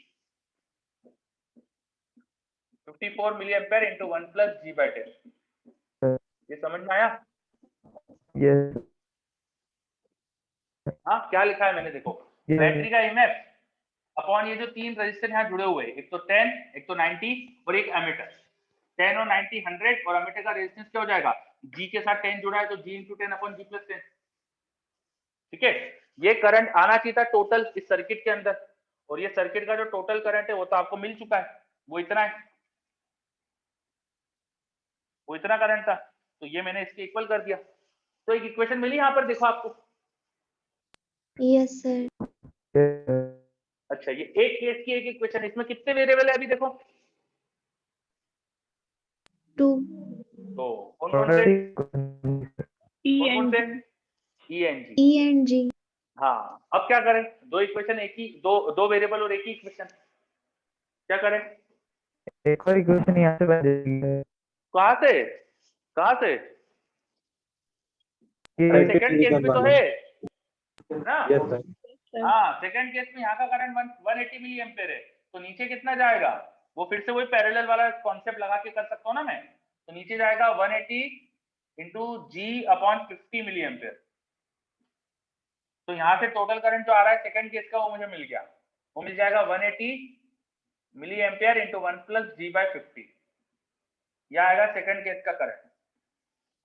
54 milli ampere into 1 plus G/10। ये समझ में आया? यस। हाँ, क्या लिखा है मैंने देखो, बैटरी का ईएमएफ अपॉन ये जो तीन रेजिस्टर यहाँ जुड़े हुए हैं, एक तो 10, एक तो 90 और एक एमीटर। 10 और 90 100, और एमीटर का रेजिस्टेंस क्या हो जाएगा? जी के साथ 10 जुड़ा है तो जी इंटू 10 अपॉन जी प्लस 10। ठीक है, ये करंट आना चाहिए था टोटल इस सर्किट के अंदर, और ये सर्किट का जो टोटल करंट है वो तो आपको मिल चुका है, वो इतना है, वो इतना करंट था, तो ये मैंने इसके इक्वल कर दिया। तो एक इक्वेशन मिली यहाँ पर, देखो आपको। Yes, sir. अच्छा, ये एक केस की एक इक्वेशन, इसमें कितने वेरिएबल है अभी देखो? 2. तो कौन कौन से? E कौन कौन and से? G. E and G. E and G. हाँ, अब क्या करें? दो इक्वेशन, एक ही दो वेरिएबल और एक ही इक्वेशन, क्या करें? एक और इक्वेशन यहाँ से बन जाएगी। कहाँ से? कहाँ से? ये सेकंड केस में तो है ना? Yes sir. हाँ, सेकंड केस में यहाँ का करंट 180 मिली एम्पेयर है, तो नीचे कितना जाएगा? वो फिर से वही पैरेलल वाला कॉन्सेप्ट लगा के कर सकता हूँ ना मैं, तो नीचे जाएगा 180 इंटू जी अपॉन 50 मिली एम्पेयर। तो यहाँ से टोटल करंट जो आ रहा है सेकंड केस का वो मुझे मिल गया, वो मिल जाएगा 180 milliampere into 1 plus G by 50, यह आएगा सेकंड केस का करंट।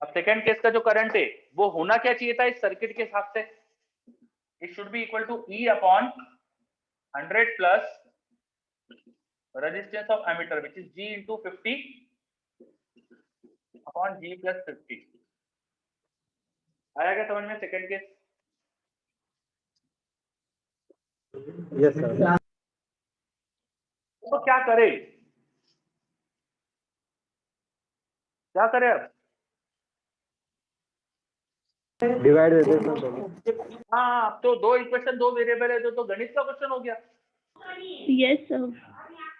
अब सेकंड केस का जो करंट है वो होना क्या चाहिए था इस सर्किट के हिसाब से? It should be equal to E upon 100 plus resistance of ammeter which is G into 50 upon G plus 50। आया क्या समझ में सेकंड केस? Yes sir. तो क्या करे? क्या करे अब? डिवाइड देते हैं सर। हाँ, अब तो दो इक्वेशन दो वेरिएबल है, तो गणित का क्वेश्चन हो गया। Yes, sir.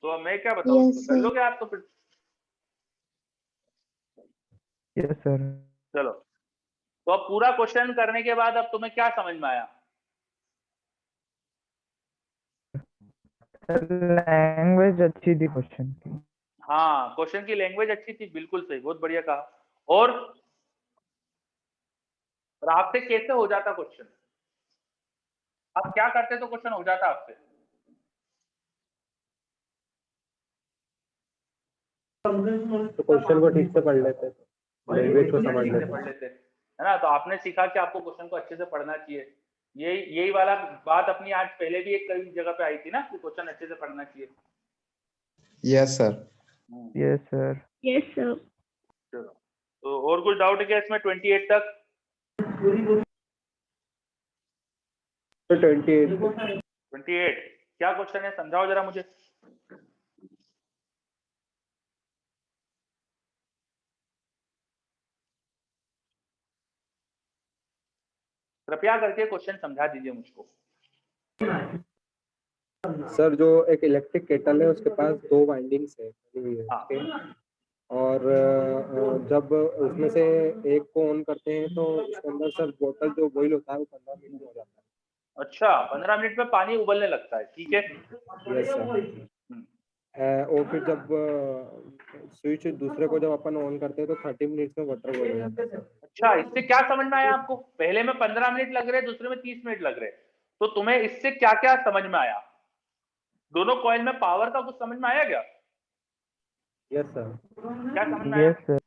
तो अब मैं क्या बताऊँ? Yes, कर sir. लोगे आप तो फिर? Yes sir. चलो, तो अब पूरा क्वेश्चन करने के बाद अब तुम्हें क्या समझ में आया? लैंग्वेज अच्छी थी क्वेश्चन की। हाँ, क्वेश्चन की लैंग्वेज अच्छी थी, बिल्कुल सही, बहुत बढ़िया कहा। और आपसे कैसे हो जाता क्वेश्चन? आप क्या करते तो क्वेश्चन हो जाता आपसे? तो क्वेश्चन को ठीक से पढ़ लेते, लैंग्वेज को समझ ठीक से पढ़ लेते, है ना? तो आपने सीखा कि आपको क्वेश्चन को अच्छे से पढ़ना चाहिए। यही वाला बात अपनी आज पहले भी एक कई जगह पे आई थी ना कि क्वेश्चन अच्छे से पढ़ना चाहिए। Yes sir. Yes sir. Yes, sir. चलो, तो और कुछ डाउट है क्या इसमें 28 तक? 28 क्या क्वेश्चन है, समझाओ जरा मुझे। कृपया करके क्वेश्चन समझा दीजिए मुझको। सर जो एक इलेक्ट्रिक केटल है उसके पास 2 वाइंडिंग्स है, हाँ। और जब उसमें से एक को ऑन करते हैं तो उसके अंदर सर बोतल जो बॉईल होता है वो 15 मिनट में हो जाता है। अच्छा, 15 मिनट में पानी उबलने लगता है, ठीक है। Yes sir. और फिर जब स्विच दूसरे को जब अपन ऑन करते हैं तो 30 मिनट्स में वाटर बॉईल हो जाता है। अच्छा, इससे क्या समझ में आया आपको? पहले में 15 मिनट लग रहे, दूसरे में 30 मिनट लग रहे, तो तुम्हें इससे क्या क्या समझ में आया? दोनों कॉइल में पावर का कुछ समझ में आया क्या? Yes sir. क्या समझ में आया? Yes sir.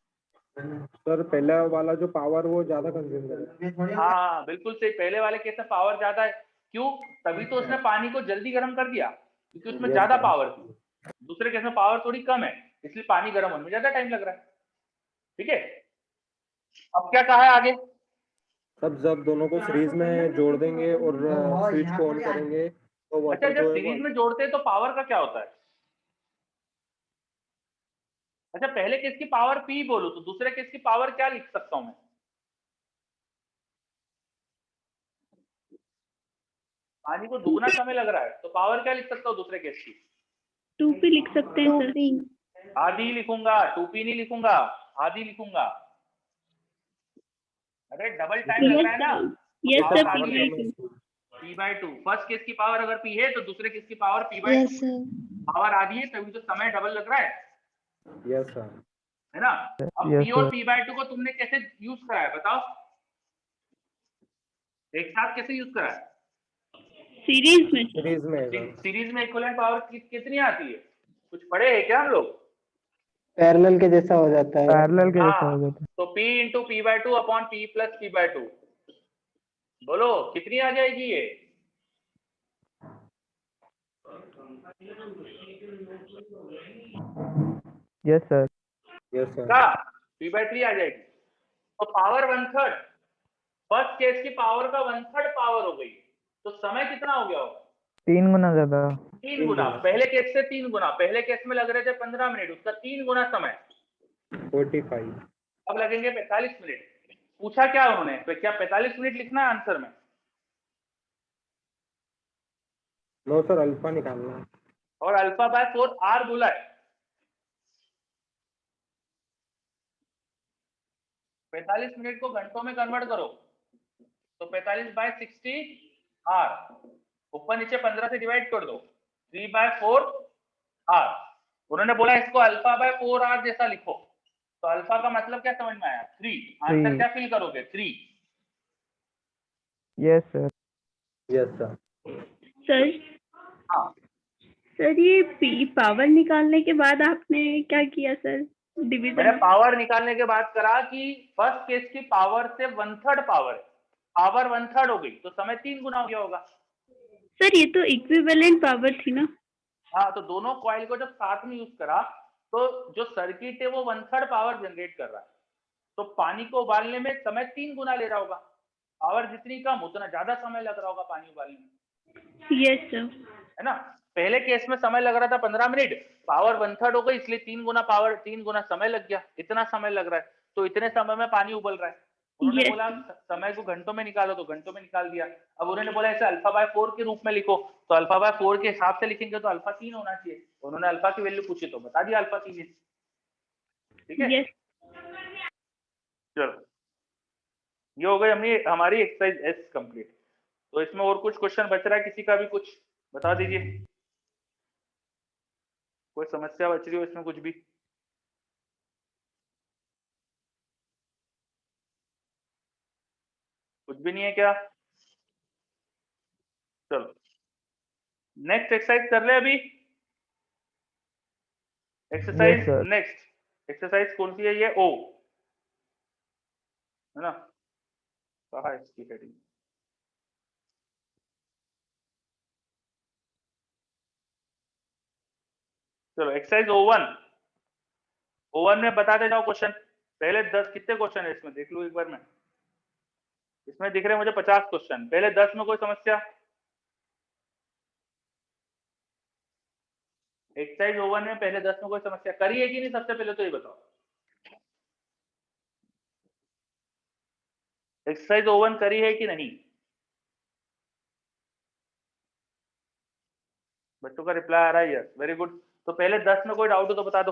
सर पहला वाला जो पावर वो ज्यादा कंज्यूम करेगा। हाँ, बिल्कुल सही, पहले वाले केस में पावर ज्यादा है, क्यों? तभी तो उसने पानी को जल्दी गर्म कर दिया, क्योंकि उसमें ज्यादा पावर थी। दूसरे केस में पावर थोड़ी कम है, इसलिए पानी गर्म होने में ज्यादा टाइम लग रहा है। ठीक है, अब क्या कहा है आगे? तब जब दोनों को सीरीज में जोड़ देंगे और स्विच को ऑन करेंगे तो अच्छा, वाटर जब जो है सीरीज में जोड़ते हैं तो पावर का क्या होता है? अच्छा, पहले केस की पावर P बोलो तो दूसरे केस की पावर क्या लिख सकता हूं मैं? पानी को दुगना समय लग रहा है, तो पावर क्या लिख सकता हूँ दूसरे केस की? 2P लिख सकते हैं सर। 2P. आधी लिखूंगा, 2P नहीं लिखूंगा, आधी लिखूंगा। अरे डबल टाइम लग रहा है ना। Yes sir, power P/2. P/2। First case की पावर अगर P है तो दूसरे केस की power P/2। Yes, sir. Power आधी है तभी तो समय डबल लग रहा है, यस सर। है ना? अब Yes, P और sir. P/2 को तुमने कैसे यूज करा है बताओ? एक साथ कैसे यूज करा है? सीरीज में। सीरीज में है सर। सीरीज में इक्विवेलेंट पावर कितनी आती है? कुछ पढ़े हैं क्या हम लोग? पैरेलल के जैसा हो जाता है। पैरेलल के जैसा हाँ, हो जाता है। तो P into P by two upon P plus P by two, बोलो कितनी आ जाएगी ये? Yes sir. Yes sir. क्या P/3 आ जाएगी? तो पावर 1/3, फर्स्ट केस की पावर का 1/3 पावर हो गई, तो समय कितना हो गया होगा? 3 गुना ज्यादा। 3 गुना। पहले केस से 3 गुना। पहले केस में लग रहे थे 15 मिनट, उसका 3 गुना समय, 45। अब लगेंगे 45 मिनट। पूछा क्या उन्होंने, तो क्या 45 मिनट लिखना है आंसर में? नो सर, अल्फा निकालना है। और अल्फा बाय 4 आर बोला है। 45 मिनट को घंटों में कन्वर्ट करो, तो 45 बाय 60 आर, ऊपर नीचे 15 से डिवाइड कर दो, 3 बाय 4 आर। उन्होंने बोला इसको अल्फा बाय 4 आर जैसा लिखो, तो अल्फा का मतलब क्या समझ में आया? 3। आंसर क्या फिल करोगे? 3। Yes sir. Yes sir. Sir हाँ, सर ये पावर निकालने के बाद आपने क्या किया सर? मैंने डिवीजन। पावर निकालने के बाद करा कि फर्स्ट केस की पावर से 1/3 पावर है, पावर 1/3 हो गई, तो समय 3 गुना हो गया होगा। सर ये तो इक्विवेलेंट पावर थी ना? हाँ, तो दोनों कॉइल को जब साथ में यूज करा तो जो सर्किट है वो 1/3 पावर जनरेट कर रहा है, तो पानी को उबालने में समय 3 गुना ले रहा होगा। पावर जितनी कम उतना ज्यादा समय लग रहा होगा पानी उबालने में। Yes sir. है ना? पहले केस में समय लग रहा था 15 मिनट, पावर 1/3 हो गई, इसलिए 3 गुना पावर, 3 गुना समय लग गया। इतना समय लग रहा है, तो इतने समय में पानी उबल रहा है। उन्होंने Yes. बोला समय को घंटों में निकालो, तो घंटों में निकाल दिया। अब उन्होंने बोला इसे अल्फा बाय 4 के रूप में लिखो, तो अल्फा बाय 4 के हिसाब से लिखेंगे तो अल्फा 3 होना चाहिए। उन्होंने अल्फा की वैल्यू पूछी तो बता दिया अल्फा 3 है। ठीक है? Yes. चलो, ये हो गई हमारी एक्सरसाइज एस कंप्लीट। तो इसमें और कुछ क्वेश्चन बच रहा है किसी का भी, कुछ बता दीजिए। कोई समस्या बच रही हो इसमें कुछ भी? कुछ भी नहीं है क्या? चलो नेक्स्ट एक्सरसाइज कर ले अभी। Exercise Yes, sir. Next exercise कौन सी है? ये ओ है ना? कहाँ है इसकी हेडिंग? चलो एक्सरसाइज O1 में बताते जाओ क्वेश्चन। पहले 10 कितने क्वेश्चन है इसमें देख लो एक बार। मैं इसमें दिख रहे हैं मुझे 50 क्वेश्चन। पहले 10 में कोई समस्या? एक्सरसाइज O1 में पहले 10 में कोई समस्या करी है कि नहीं? सबसे पहले तो ये बताओ, एक्सरसाइज O1 करी है कि नहीं? बच्चों का रिप्लाई आ रहा है यस, वेरी गुड। तो पहले 10 में कोई डाउट हो तो बता दो।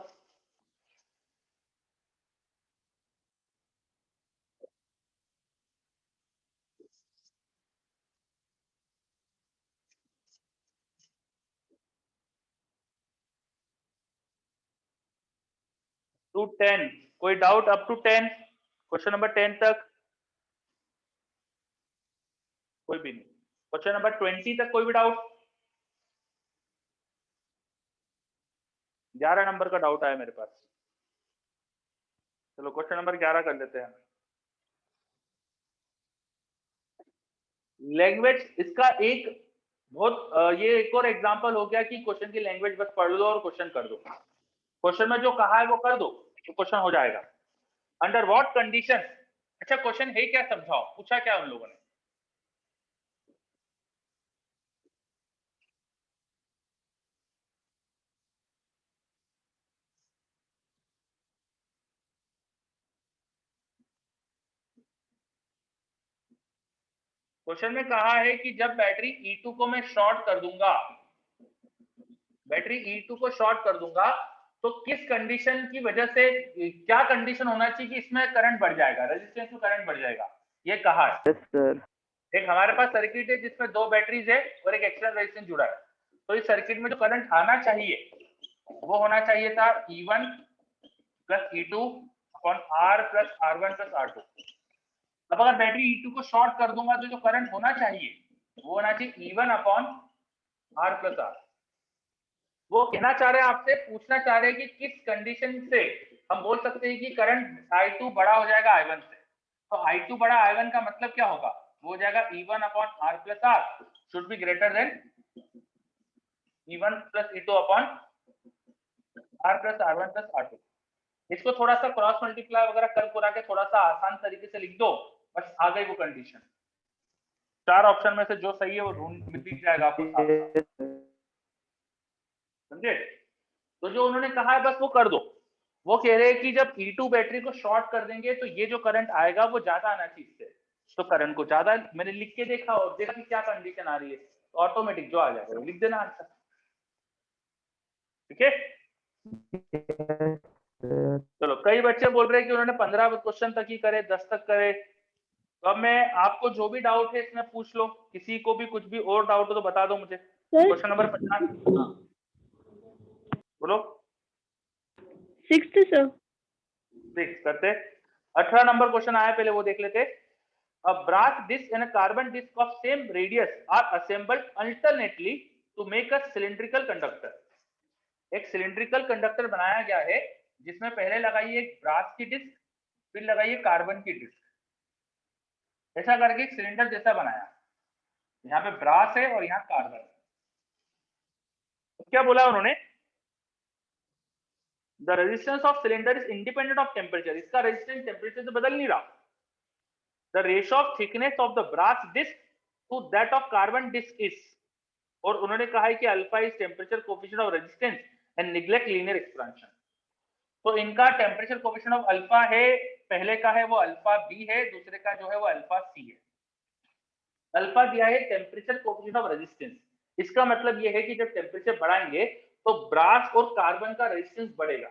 टू 10 कोई डाउट? अप टू 10, क्वेश्चन नंबर 10 तक कोई भी नहीं। क्वेश्चन नंबर 20 तक कोई भी डाउट? 11 नंबर का डाउट आया मेरे पास। चलो क्वेश्चन नंबर 11 कर लेते हैं। लैंग्वेज इसका एक बहुत ये एक और एग्जांपल हो गया कि क्वेश्चन की लैंग्वेज बस पढ़ लो और क्वेश्चन कर दो। क्वेश्चन में जो कहा है वो कर दो तो क्वेश्चन हो जाएगा। अंडर व्हाट कंडीशन, अच्छा क्वेश्चन है क्या, समझाओ, पूछा क्या उन लोगों ने? क्वेश्चन में कहा है कि जब बैटरी E2 को मैं शॉर्ट कर दूंगा, बैटरी E2 को शॉर्ट कर दूंगा तो किस कंडीशन की वजह से, क्या कंडीशन होना चाहिए कि इसमें करंट बढ़ जाएगा, रेजिस्टेंस में करंट बढ़ जाएगा, ये कहा है। Yes, sir. एक हमारे पास सर्किट है जिसमें 2 बैटरीज है और एक एक्सटर्नल रेजिस्टेंस जुड़ा है। तो इस सर्किट में जो करंट आना चाहिए वो होना चाहिए था E1 plus E2 upon R plus R1 plus R2। अब अगर बैटरी E2 को शॉर्ट कर दूंगा तो जो करंट होना चाहिए वो होना चाहिए E1 upon R plus R। वो कहना चाह रहे हैं आपसे, पूछना चाह रहे हैं कि किस कंडीशन से हम बोल सकते हैं कि करंट I2 बड़ा हो जाएगा I1 से। तो I2 बड़ा I1 का मतलब क्या होगा, वो हो जाएगा E1 upon R plus R should be greater than E1 plus E2 upon R plus R1 plus R2। इसको थोड़ा सा क्रॉस मल्टीप्लाई वगैरह कर पुरा के थोड़ा सा आसान तरीके से लिख दो, बस आ गई वो कंडीशन। 4 ऑप्शन में से जो सही है वो ढूंढ मिल जाएगा आपको साथ साथ, समझे। तो जो उन्होंने कहा है बस वो कर दो। वो कह रहे हैं कि जब E2 बैटरी को शॉर्ट कर देंगे तो ये जो करंट आएगा वो ज्यादा आना चाहिए इससे, तो करंट को ज्यादा, मैंने लिख के देखा और देखा कि क्या कंडीशन आ रही है, तो ऑटोमेटिक जो आ जाएगा लिख देना आंसर, ठीक है। चलो, कई बच्चे बोल रहे हैं कि उन्होंने 15 क्वेश्चन तक ही करे, 10 तक करे। तो अब मैं आपको जो भी डाउट है इसमें पूछ लो, किसी को भी कुछ भी और डाउट हो तो बता दो मुझे। क्वेश्चन नंबर 50 बोलो। 6th sir. 6 करते। 18 नंबर क्वेश्चन आया, पहले वो देख लेते। A brass disc and a carbon disc of same radius are assembled alternately to make a cylindrical conductor। एक सिलिंड्रिकल कंडक्टर बनाया गया है जिसमें पहले लगाई एक ब्रास की डिस्क, फिर लगाई कार्बन की डिस्क, ऐसा करके एक सिलेंडर जैसा बनाया। यहाँ पे ब्रास है और यहाँ कार्बन। तो क्या बोला उन्होंने, the resistance of cylinder is independent of temperature. इसका रेजिस्टेंस टेम्परेचर से बदल नहीं रहा। The ratio of thickness of the brass disc to that of carbon disc is, और उन्होंने कहा है कि alpha is temperature coefficient of resistance and neglect linear expansion. तो इनका टेम्परेचर कोफिशिएंट ऑफ अल्फा है, पहले का है वो अल्फा बी है, दूसरे का जो है वो अल्फा सी है। अल्फा दिया है टेम्परेचर कोफिशिएंट ऑफ रेजिस्टेंस। इसका मतलब ये है कि जब टेम्परेचर बढ़ाएंगे तो ब्रास और कार्बन का रेजिस्टेंस बढ़ेगा,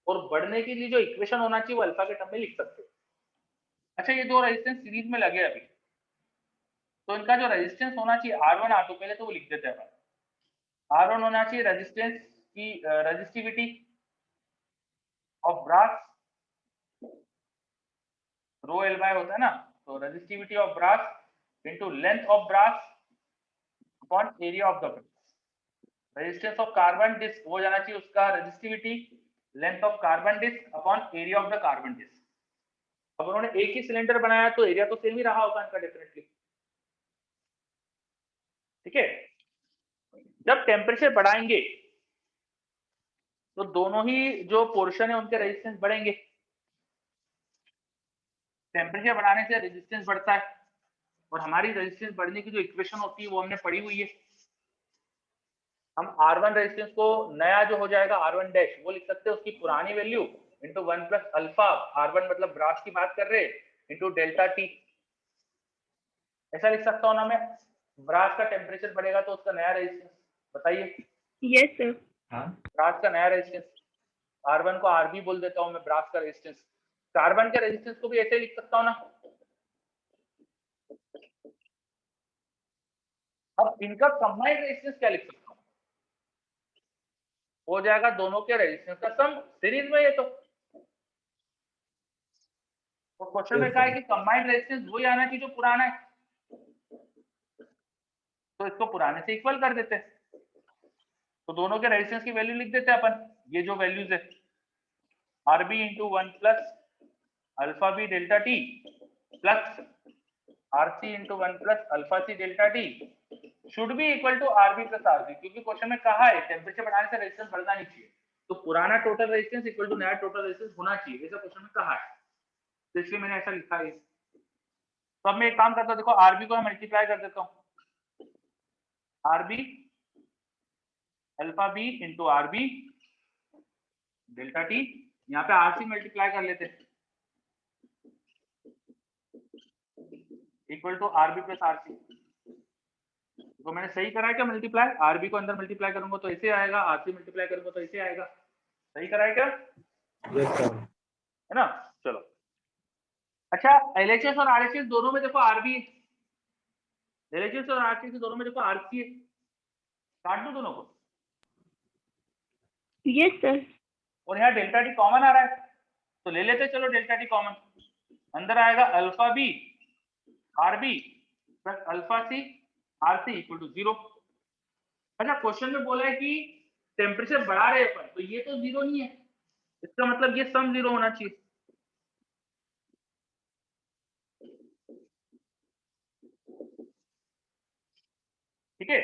और बढ़ने के लिए जो इक्वेशन होना चाहिए वो अल्फा के टर्म में लिख सकते हो। अच्छा, ये दो रेजिस्टेंस सीरीज में लगे अभी, तो इनका जो रेजिस्टेंस होना चाहिए R1 R2, पहले तो वो लिख देते हैं। R1 होना चाहिए रेजिस्टेंस की resistivity of brass, rho L by होता है ना, तो resistivity of brass into length of brass upon area of the brass. Resistance of carbon disc हो जाना चाहिए उसका resistivity length of carbon disc upon area of the carbon disc. अब उन्होंने एक ही सिलेंडर बनाया तो एरिया तो सेम ही रहा होगा इनका डेफिनेटली, ठीक है। जब टेम्परेचर बढ़ाएंगे तो दोनों ही जो पोर्शन है उनके रेजिस्टेंस बढ़ेंगे। टेम्परेचर बढ़ाने से रेजिस्टेंस बढ़ता है, और हमारी रेजिस्टेंस बढ़ने की जो इक्वेशन होती है वो हमने पढ़ी हुई है। हम R1 रेजिस्टेंस को नया जो हो जाएगा R1 डैश वो लिख सकते हैं उसकी पुरानी value into 1 plus alpha, R1 मतलब ब्रास की बात कर रहे हैं, इंटू डेल्टा टी। ऐसा लिख सकता हूँ ना मैं, ब्रास का टेम्परेचर बढ़ेगा तो उसका नया रेजिस्टेंस बताइए। Yes sir. ब्रास का नया रेजिस्टेंस, R1 को RB बोल देता हूँ मैं, ब्रास का रेजिस्टेंस। कार्बन के रेजिस्टेंस को भी ऐसे लिख सकता हूँ ना। अब इनका कंबाइंड रेजिस्टेंस क्या लिख सकता हूँ, हो जाएगा दोनों के रेजिस्टेंस का सम सीरीज में। ये तो क्वेश्चन में कहा है कि कंबाइंड रेजिस्टेंस वही आना चाहिए जो पुराना है, तो इसको पुराने से इक्वल कर देते हैं। तो दोनों के रेजिस्टेंस की वैल्यू लिख देते हैं अपन, ये जो वैल्यूज है RB into 1 plus alpha B delta T plus RC into 1 plus alpha C delta T should be equal to RB plus RC, क्योंकि क्वेश्चन में कहा है टेम्परेचर बढ़ाने से रेजिस्टेंस बढ़ना नहीं चाहिए, तो पुराना टोटल रेजिस्टेंस इक्वल टू नया टोटल रेजिस्टेंस होना चाहिए, ऐसा क्वेश्चन में कहा है, तो इसलिए मैंने ऐसा लिखा है। तो अब मैं एक काम करता हूँ, देखो RB को मैं मल्टीप्लाई कर देता हूँ, RB alpha B into RB delta T, यहाँ पे RC मल्टीप्लाई कर लेते हैं equal to RB plus RC। तो मैंने सही करा है क्या मल्टीप्लाई, RB को अंदर मल्टीप्लाई करूंगा तो ऐसे आएगा, RC मल्टीप्लाई करूंगा तो ऐसे आएगा, सही करा है क्या? Yes sir. है ना, चलो। अच्छा, LHS और RHS दोनों में देखो RB है, LHS और RHS दोनों में देखो RC है, काट दो दोनों को। Yes sir. और यहाँ डेल्टा टी कॉमन आ रहा है तो ले लेते, चलो डेल्टा टी कॉमन, अंदर आएगा alpha B RB plus alpha C RC equal to 0। अच्छा, क्वेश्चन में बोला है कि टेम्परेचर बढ़ा रहे हैं अपन, तो ये तो जीरो नहीं है, इसका मतलब ये सम जीरो होना चाहिए। ठीक है,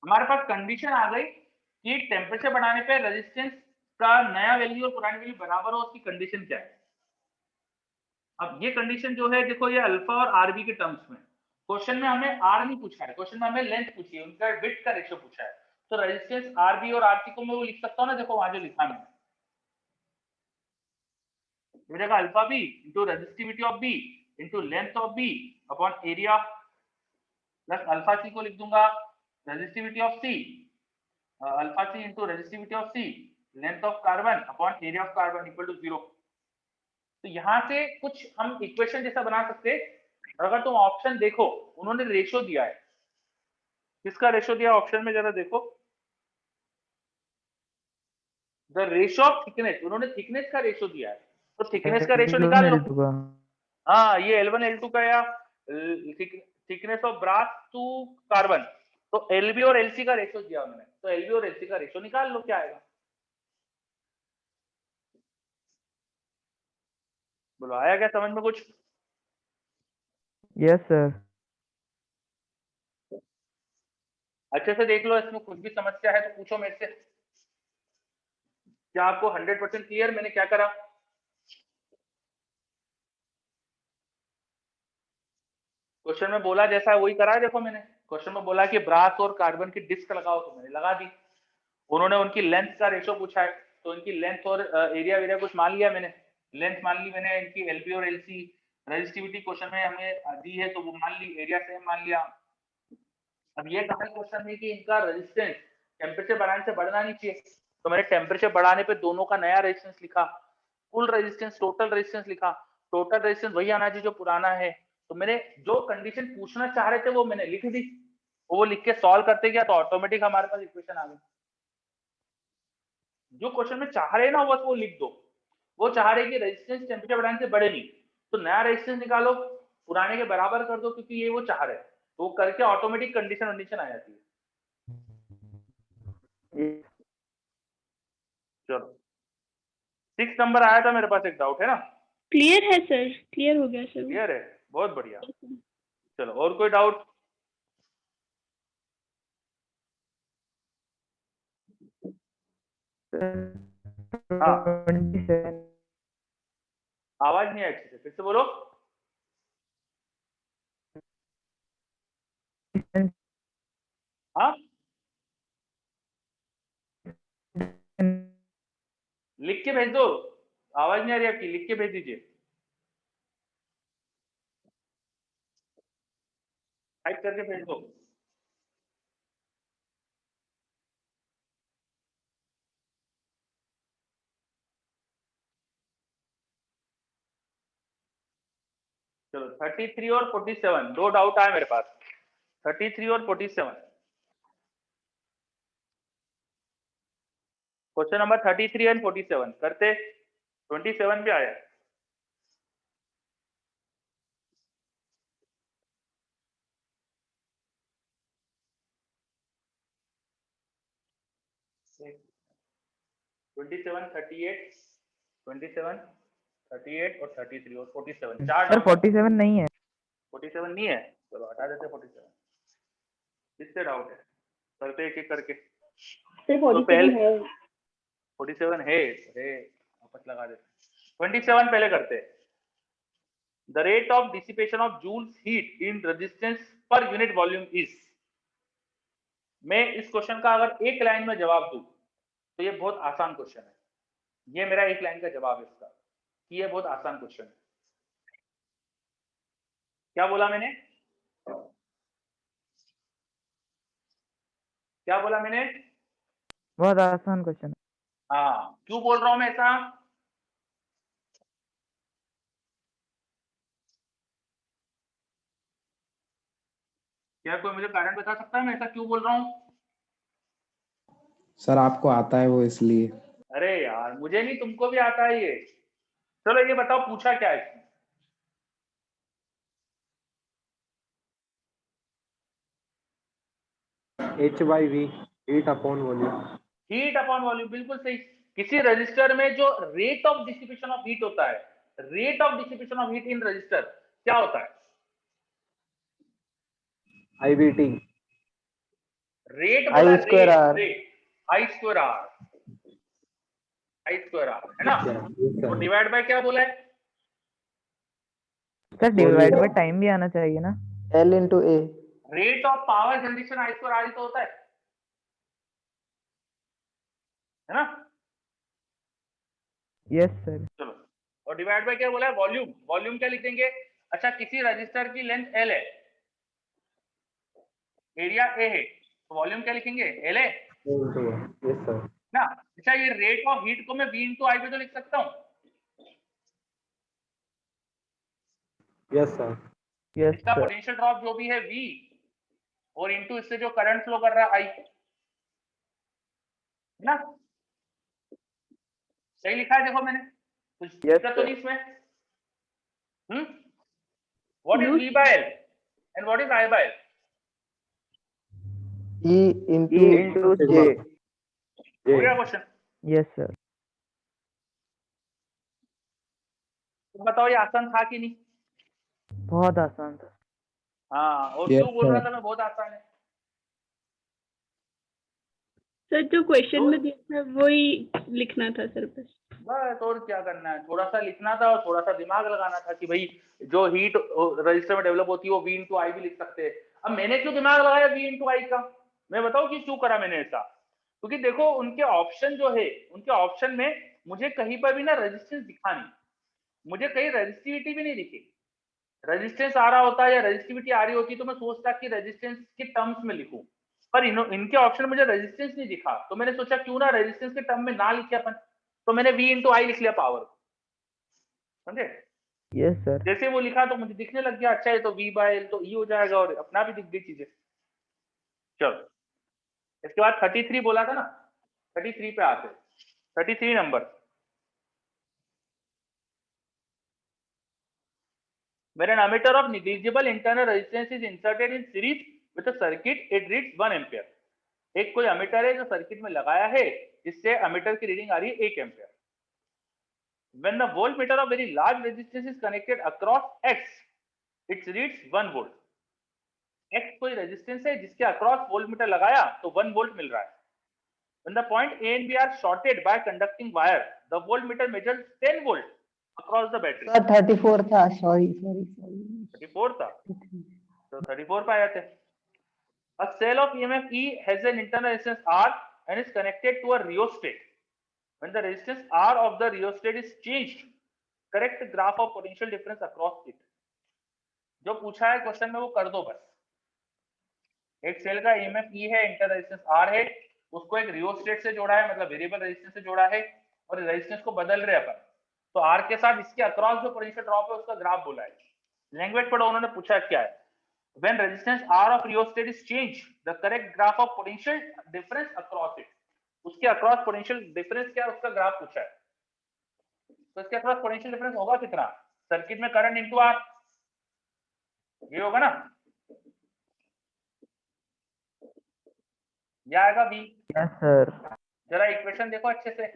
हमारे पास कंडीशन आ गई कि टेम्परेचर बढ़ाने पे रेजिस्टेंस का नया वैल्यू और पुरानी वैल्यू बराबर हो, उसकी कंडीशन क्या है। अब ये कंडीशन जो है देखो, ये अल्फा और आरबी के टर्म्स में, क्वेश्चन में हमें आर नहीं पूछा है, क्वेश्चन में हमें लेंथ पूछी है, उनका विड्थ का रेशियो पूछा है। तो रेजिस्टेंस आरबी और आरसी को मैं वो लिख सकता हूँ ना, देखो वहां जो लिखा मैंने, जगह alpha B into resistivity of B into length of B upon area plus alpha C को लिख दूंगा resistivity of C, alpha C into resistivity of C length of carbon upon area of carbon equal to 0। तो यहाँ से कुछ हम equation जैसा बना सकते हैं। अगर तुम ऑप्शन देखो, उन्होंने रेशियो दिया है, किसका रेशियो दिया ऑप्शन में जरा देखो, द रेशियो ऑफ थिकनेस, उन्होंने थिकनेस का रेशियो दिया है, तो थिकनेस का रेशियो निकाल लो। L2 का। हाँ, ये L1 L2 का या thickness of brass to carbon, तो LB और LC का रेशियो दिया उन्होंने, तो LB और LC का रेशियो निकाल लो क्या आएगा। बोलो आया क्या समझ में कुछ? Yes sir. अच्छे से देख लो, इसमें कुछ भी समस्या है तो पूछो मेरे से। क्या आपको 100% क्लियर मैंने क्या करा? क्वेश्चन में बोला जैसा है वही करा है, देखो मैंने क्वेश्चन में बोला कि ब्रास और कार्बन की डिस्क लगाओ, तो मैंने लगा दी। उन्होंने उनकी लेंथ का रेशियो पूछा है, तो इनकी लेंथ और एरिया वेरिया कुछ मान लिया मैंने, लेंथ मान ली मैंने, इनकी एलबी और एलसी, रेजिस्टिविटी क्वेश्चन में हमें दी है तो वो मान ली, एरिया सेम मान लिया। अब ये कहा क्वेश्चन में कि इनका रेजिस्टेंस टेम्परेचर बढ़ाने से बढ़ना नहीं चाहिए, तो मैंने टेम्परेचर बढ़ाने पे दोनों का नया रेजिस्टेंस लिखा, कुल रेजिस्टेंस टोटल रेजिस्टेंस लिखा, टोटल रेजिस्टेंस वही आना चाहिए जो पुराना है। तो मैंने जो कंडीशन पूछना चाह रहे थे वो मैंने लिख दी, वो लिख के सॉल्व करते गया तो ऑटोमेटिक हमारे पास इक्वेशन आ गई। जो क्वेश्चन में चाह रहे हैं ना बस वो लिख दो। वो चाह रहे कि रेजिस्टेंस टेम्परेचर बढ़ाने से बढ़े नहीं, तो नया रेजिस्टेंस निकालो, पुराने के बराबर कर दो, क्योंकि ये वो चाह रहे हैं, तो वो करके ऑटोमेटिक कंडीशन आ जाती है। चलो 6 नंबर आया था मेरे पास, एक डाउट है ना? क्लियर है सर, क्लियर हो गया सर। क्लियर है, बहुत बढ़िया। चलो और कोई डाउट? हाँ, आवाज नहीं आई अच्छे से, फिर से बोलो। हाँ, लिख के भेज दो, आवाज नहीं आ रही आपकी, लिख के भेज दीजिए, टाइप करके भेज दो। चलो 33 और 47 दो डाउट आए मेरे पास, 33 और 47। क्वेश्चन नंबर 33 एंड 47 करते, 27 भी आया। एक 27, 38, 27, 38 और 33 और 47 चार सर डाउट। 47 नहीं है। 47 नहीं है, चलो हटा देते 47। किससे डाउट है, करते एक एक करके। तो पहले 47 है, अरे वापस लगा देते। 27 पहले करते हैं। The rate of dissipation of Joule's heat in resistance per unit volume is। मैं इस क्वेश्चन का अगर एक लाइन में जवाब दूं तो ये बहुत आसान क्वेश्चन है, ये मेरा एक लाइन का जवाब है इसका, कि ये बहुत आसान क्वेश्चन है। क्या बोला मैंने, क्या बोला मैंने? बहुत आसान क्वेश्चन है। हाँ, क्यों बोल रहा हूं मैं ऐसा? क्या कोई मुझे कारण बता सकता है मैं ऐसा क्यों बोल रहा हूँ? सर आपको आता है वो इसलिए। अरे यार मुझे नहीं, तुमको भी आता है ये। चलो ये बताओ पूछा क्या है इसमें? H/V heat upon volume. Heat upon volume, बिल्कुल सही। किसी रजिस्टर में जो rate of dissipation of heat होता है, rate of dissipation of heat in resistor क्या होता है? IVT, रेट I बोला, square rate, R. Rate, I square R, I square R, है ना? तो डिवाइड बाय क्या बोला है? सर डिवाइड बाय टाइम भी आना चाहिए ना। L into A. Rate of power generation I square R ही तो होता है ना? Yes sir. चलो, और डिवाइड बाय क्या बोला है? वॉल्यूम। वॉल्यूम क्या लिख देंगे? अच्छा, किसी रजिस्टर की लेंथ एल है, एरिया ए है, तो वॉल्यूम क्या लिखेंगे? एल है यस सर। ना? अच्छा, ये रेट ऑफ हीट को मैं V इंटू आई पे तो लिख सकता हूँ? Yes sir. यस इसका सर। पोटेंशियल ड्रॉप जो भी है V, और इंटू इससे जो करंट फ्लो कर रहा है I, ना? सही लिखा है? देखो मैंने कुछ दिक्कत तो नहीं इसमें? What is No, V by L and what is I by L? E into into J. हो गया क्वेश्चन? Yes sir. तो बताओ ये आसान था कि नहीं? बहुत आसान था। हाँ, और Yes, क्यों बोल रहा sir. था मैं बहुत आसान है? सर जो क्वेश्चन में दिया था वही लिखना था सर बस। बस, और क्या करना है? थोड़ा सा लिखना था और थोड़ा सा दिमाग लगाना था कि भाई जो हीट रजिस्टर में डेवलप होती है वो V इंटू आई भी लिख सकते हैं। अब मैंने क्यों दिमाग लगाया V इंटू आई का? मैं बताऊं कि क्यों करा मैंने ऐसा? क्योंकि देखो उनके ऑप्शन जो है, उनके ऑप्शन में मुझे कहीं पर भी ना रेजिस्टेंस दिखा नहीं, मुझे कहीं रेजिस्टिविटी भी नहीं दिखी। रेजिस्टेंस आ रहा होता है या रेजिस्टिविटी आ रही होती तो मैं सोचता कि रेजिस्टेंस के टर्म्स में लिखूं, पर इनके ऑप्शन में मुझे रेजिस्टेंस नहीं दिखा, तो मैंने सोचा क्यों ना रेजिस्टेंस के टर्म में ना लिखे अपन, तो मैंने V इंटू आई लिख लिया पावर को, समझे? Yes sir. जैसे वो लिखा तो मुझे दिखने लग गया, अच्छा है तो V बाय L तो E हो जाएगा, और अपना भी दिख गई चीजें। चलो, इसके बाद 33 बोला था ना, 33 पे आते हैं। 33 number, when an emitter of negligible internal resistance is inserted in series with a circuit, it reads 1 ampere. एक कोई एमीटर है जो सर्किट में लगाया है, जिससे एमीटर की रीडिंग आ रही है 1 ampere. When the voltmeter of very large resistance is connected across X, it reads 1 volt. X कोई रेजिस्टेंस है जिसके अक्रॉस वोल्टमीटर लगाया तो 1 वोल्ट मिल रहा है। When the point A and B are shorted by conducting wire, the voltmeter measures 10 volt across the battery. Sir, 34 था. Sorry. 34 था, तो 34 पे आए थे। A cell of EMF E has an internal resistance R and is connected to a rheostat. When the resistance R of the rheostat is changed, correct graph of potential difference across it. जो पूछा है question में वो कर दो बस। एक cell का EMF E है, इंटरनल रेजिस्टेंस R है, उसको एक रियोस्टेट से जोड़ा है, मतलब वेरिएबल रेजिस्टेंस से जोड़ा है, और रेजिस्टेंस को बदल रहे अपन, तो R के साथ इसके अक्रॉस जो पोटेंशियल ड्रॉप है उसका ग्राफ बोला है। लैंग्वेज पढ़ो, उन्होंने पूछा क्या है? When resistance R of rheostat is changed, the correct graph of potential difference across it. उसके अक्रॉस पोटेंशियल डिफरेंस क्या है उसका ग्राफ पूछा है, तो इसके अक्रॉस पोटेंशियल डिफरेंस होगा कितना? सर्किट में करंट इनटू R, ये होगा ना, ये आएगा V। Yes sir. जरा इक्वेशन देखो अच्छे से,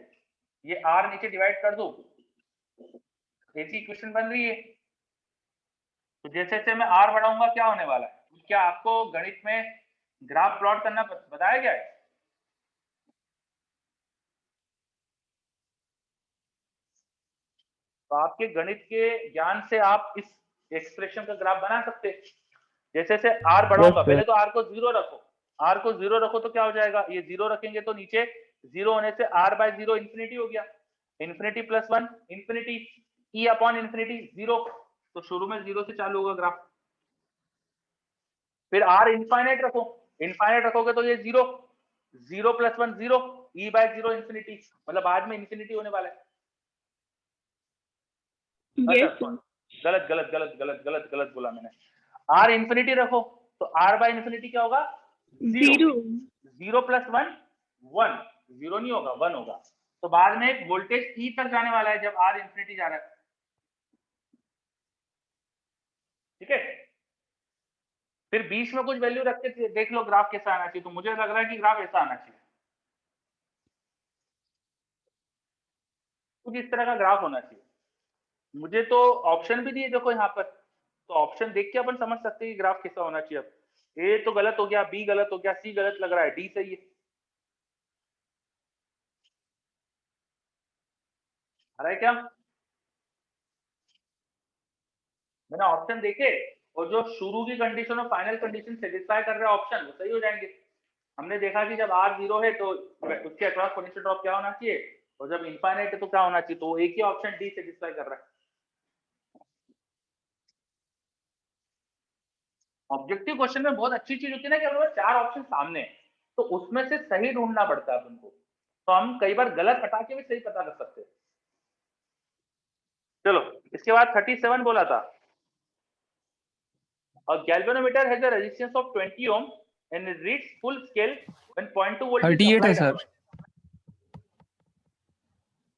ये R नीचे डिवाइड कर दो, ऐसी इक्वेशन बन रही है। तो जैसे जैसे मैं R बढ़ाऊंगा क्या होने वाला है? क्या आपको गणित में ग्राफ प्लॉट करना बताया गया है? तो आपके गणित के ज्ञान से आप इस एक्सप्रेशन का ग्राफ बना सकते हैं। जैसे जैसे R बढ़ाऊंगा, पहले तो R को 0 रखो, R को 0 रखो तो क्या हो जाएगा? ये 0 रखेंगे तो नीचे 0 होने से R बाय 0 इंफिनिटी हो गया, infinity plus 1 infinity, E upon infinity 0, तो शुरू में 0 से चालू होगा ग्राफ। फिर R इनफाइनाइट रखो, इनफाइनाइट रखोगे तो ये 0, 0 प्लस 1 0, E बाय 0 इंफिनिटी, मतलब बाद में इंफिनिटी होने वाला है। Yes, गलत गलत गलत गलत गलत गलत बोला मैंने। R इंफिनिटी रखो तो R बाय इंफिनिटी क्या होगा? 0, 0 प्लस 1 1, 0 नहीं होगा 1 होगा, तो बाद में एक वोल्टेज E तक जाने वाला है जब R इंफिनिटी जा रहा है, ठीक है? फिर बीच में कुछ वैल्यू रख के देख लो ग्राफ कैसा आना चाहिए, तो मुझे लग रहा है कि ग्राफ ऐसा आना चाहिए। कुछ इस तरह का ग्राफ होना चाहिए। मुझे तो ऑप्शन भी दिए देखो यहाँ पर, तो ऑप्शन देख के अपन समझ सकते हैं कि ग्राफ कैसा होना चाहिए। अब ए तो गलत हो गया, बी गलत हो गया, सी गलत लग रहा है, डी सही है। आ रहा है क्या? मैंने ऑप्शन देखे और जो शुरू की कंडीशन और फाइनल कंडीशन सेटिस्फाई कर रहा है ऑप्शन, वो सही हो जाएंगे। हमने देखा कि जब R 0 है तो उसके अक्रॉस पोटेंशियल ड्रॉप क्या होना चाहिए, और जब इनफाइनाइट है तो क्या होना चाहिए, तो एक ही ऑप्शन डी सेटिस्फाई कर रहा है। ऑब्जेक्टिव क्वेश्चन में बहुत अच्छी चीज होती है ना कि हमारे पास 4 ऑप्शन सामने हैं, तो उसमें से सही ढूंढना पड़ता है अपन को, तो हम कई बार गलत हटा के भी सही पता कर सकते हैं। चलो इसके बाद 37 बोला था, a galvanometer has a resistance of 20 ohm and it reads full scale when 0.2 volt is 38 है applied सर। upon.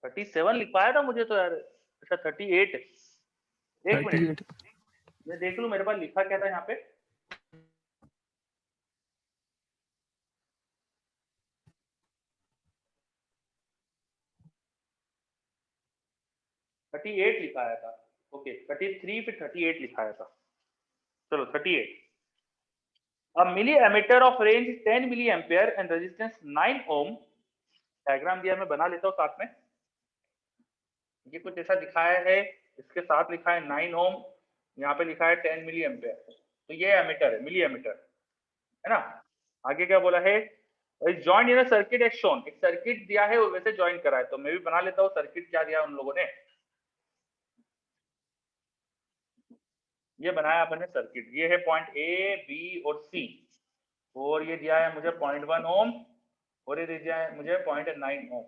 37 लिखवाया था मुझे तो यार। अच्छा 38 है, एक मिनट 38 मैं देख लूं मेरे पास लिखा क्या था यहाँ पे। थर्टी एट लिखाया था, ओके 33 फिर 38 लिखाया था। चलो 38। A milliammeter of range is 10 milliampere and resistance 9 ohm. Diagram दिया मैं बना लेता हूँ साथ में। ये कुछ ऐसा दिखाया है, इसके साथ लिखा है 9 ओम, यहाँ पे लिखा है 10 मिली एम्पेयर, तो ये एमीटर है, मिली एमीटर है ना। आगे क्या बोला है, join in a circuit as shown, एक सर्किट दिया है और वैसे ज्वाइन करा है, तो मैं भी बना लेता हूँ सर्किट क्या दिया उन लोगों ने। ये बनाया अपन ने सर्किट, ये है पॉइंट ए बी और सी, और ये दिया है मुझे 0.1 ओम और ये दिया है मुझे 0.9 ओम।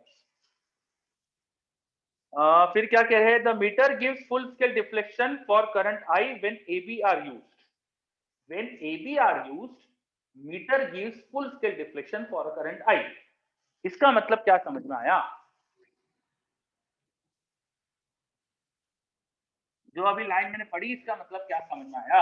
फिर क्या कह रहे हैं, the meter gives full scale deflection for current I when AB are used, when AB are used meter gives full scale deflection for current I. इसका मतलब क्या समझ में आया? जो अभी लाइन मैंने पढ़ी इसका मतलब क्या समझ में आया?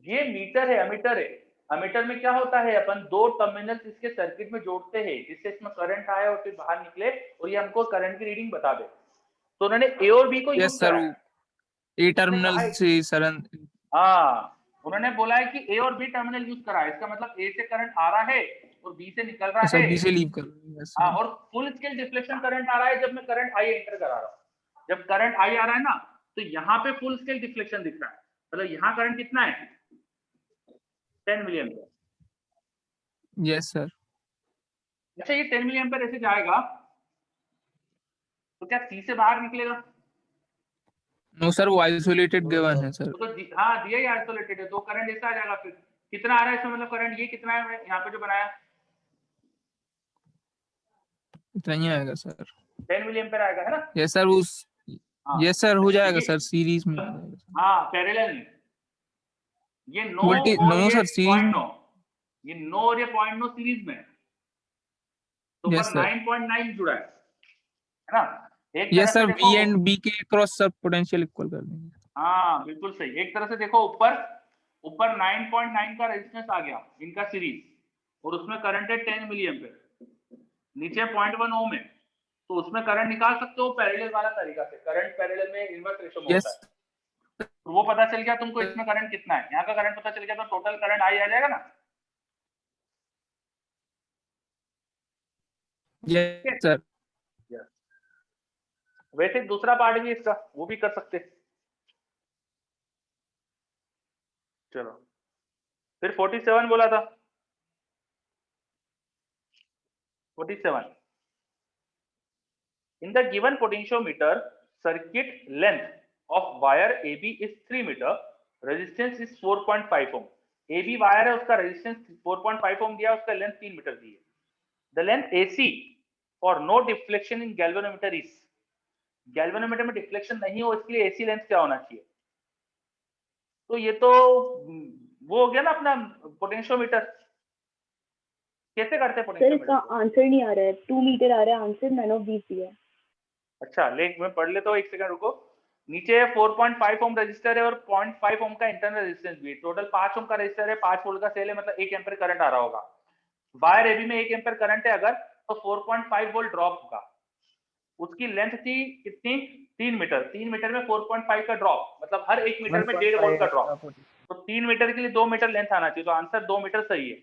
ये मीटर है, अमीटर है। अमीटर में क्या होता है, अपन दो टर्मिनल्स इसके सर्किट में जोड़ते हैं जिससे इसमें करंट आए और फिर बाहर निकले और ये हमको करंट की रीडिंग बता दे। तो उन्होंने ए और बी को यूज यस सर, करा है। ए टर्मिनल से सर। हाँ उन्होंने बोला है कि ए और बी टर्मिनल यूज करा है, इसका मतलब ए से करंट आ रहा है और बी से निकल रहा सर है। बी से लीव कर। यस हाँ, सर। और फुल स्केल डिफ्लेक्शन करंट आ रहा है जब मैं करंट आई एंटर करा रहा हूँ। जब करंट आई आ रहा है ना, तो यहाँ पे फुल स्केल डिफ्लेक्शन दिख रहा है, मतलब यहाँ करंट कितना है, 10 मिली एम्पियर। Yes sir. अच्छा ये 10 मिली एम्पियर ऐसे जाएगा तो क्या सी से बाहर निकलेगा? नो सर, वो आइसोलेटेड गिवन है सर। तो हाँ दिया ही आइसोलेटेड है, तो करंट ऐसा आ जाएगा। फिर कितना आ रहा है इसमें, मतलब करंट ये कितना है यहाँ पे जो बनाया, इतना ही आएगा सर। 10 मिली एम्पियर आएगा, है ना। यस सर, उस हाँ, यस सर हो जाएगा ये- सर, सीरीज में। हाँ पैरेलल में ये 9 वोल्टेज और नो ये सर, सीरीज 0.9, ये 9 और ये 0.9 सीरीज में, तो यस पर सर। 9.9 जुड़ा है ना। एक तरह यस से सर, देखो, वी एंड बी के क्रॉस सब पोटेंशियल इक्वल कर देंगे। हाँ बिल्कुल सही। एक तरह से देखो, ऊपर 9.9 का रेजिस्टेंस आ गया इनका सीरीज, और उसमें करंट है 10 मिली एम्पियर, नीचे 0.1 ओम है, तो उसमें करंट निकाल सकते हो पैरेलल वाला तरीका से। करंट पैरेलल में इनवर्स रेशो में होता यस है, तो वो पता चल गया तुमको इसमें करंट कितना है, यहाँ का करंट पता चल गया, तो टोटल करंट आई आ जाएगा ना। Yes sir. वैसे दूसरा पार्ट भी इसका, वो भी कर सकते। चलो फिर 47 बोला था, 47 in the given potentiometer circuit length of wire AB is 3 meter, resistance is 4.5 ohm। AB wire है, उसका रेजिस्टेंस 4.5 ओम दिया, उसका लेंथ 3 मीटर दी है। The length AC for no deflection in galvanometer is, galvanometer में डिफ्लेक्शन नहीं हो इसके लिए एसी लेंथ क्या होना चाहिए? तो ये तो वो हो गया ना अपना पोटेंशियोमीटर। कैसे करते हैं सर पोटेंशियोमीटर? इसका आंसर नहीं आ रहा है, 2 मीटर आ रहा है आंसर, मैंने 20 दिया। अच्छा ले मैं पढ़ लेता हूँ, एक सेकंड रुको। नीचे 4.5 ओम रजिस्टर है और 0.5 ओम का इंटरनल रेजिस्टेंस भी है। टोटल 5 ओम का रजिस्टर है, 5 वोल्ट का सेल है, मतलब 1 एम्पीयर करंट आ रहा होगा। वायर एबी में 1 एम्पीयर करंट है अगर, तो 4.5 वोल्ट ड्रॉप होगा। उसकी लेंथ थी कितनी, 3 मीटर। 3 मीटर में 4.5 का ड्रॉप, मतलब हर 1 मीटर में 1.5 वोल्ट का ड्रॉप। तो 3 मीटर के लिए 2 मीटर लेंथ आना चाहिए, तो आंसर 2 मीटर सही है।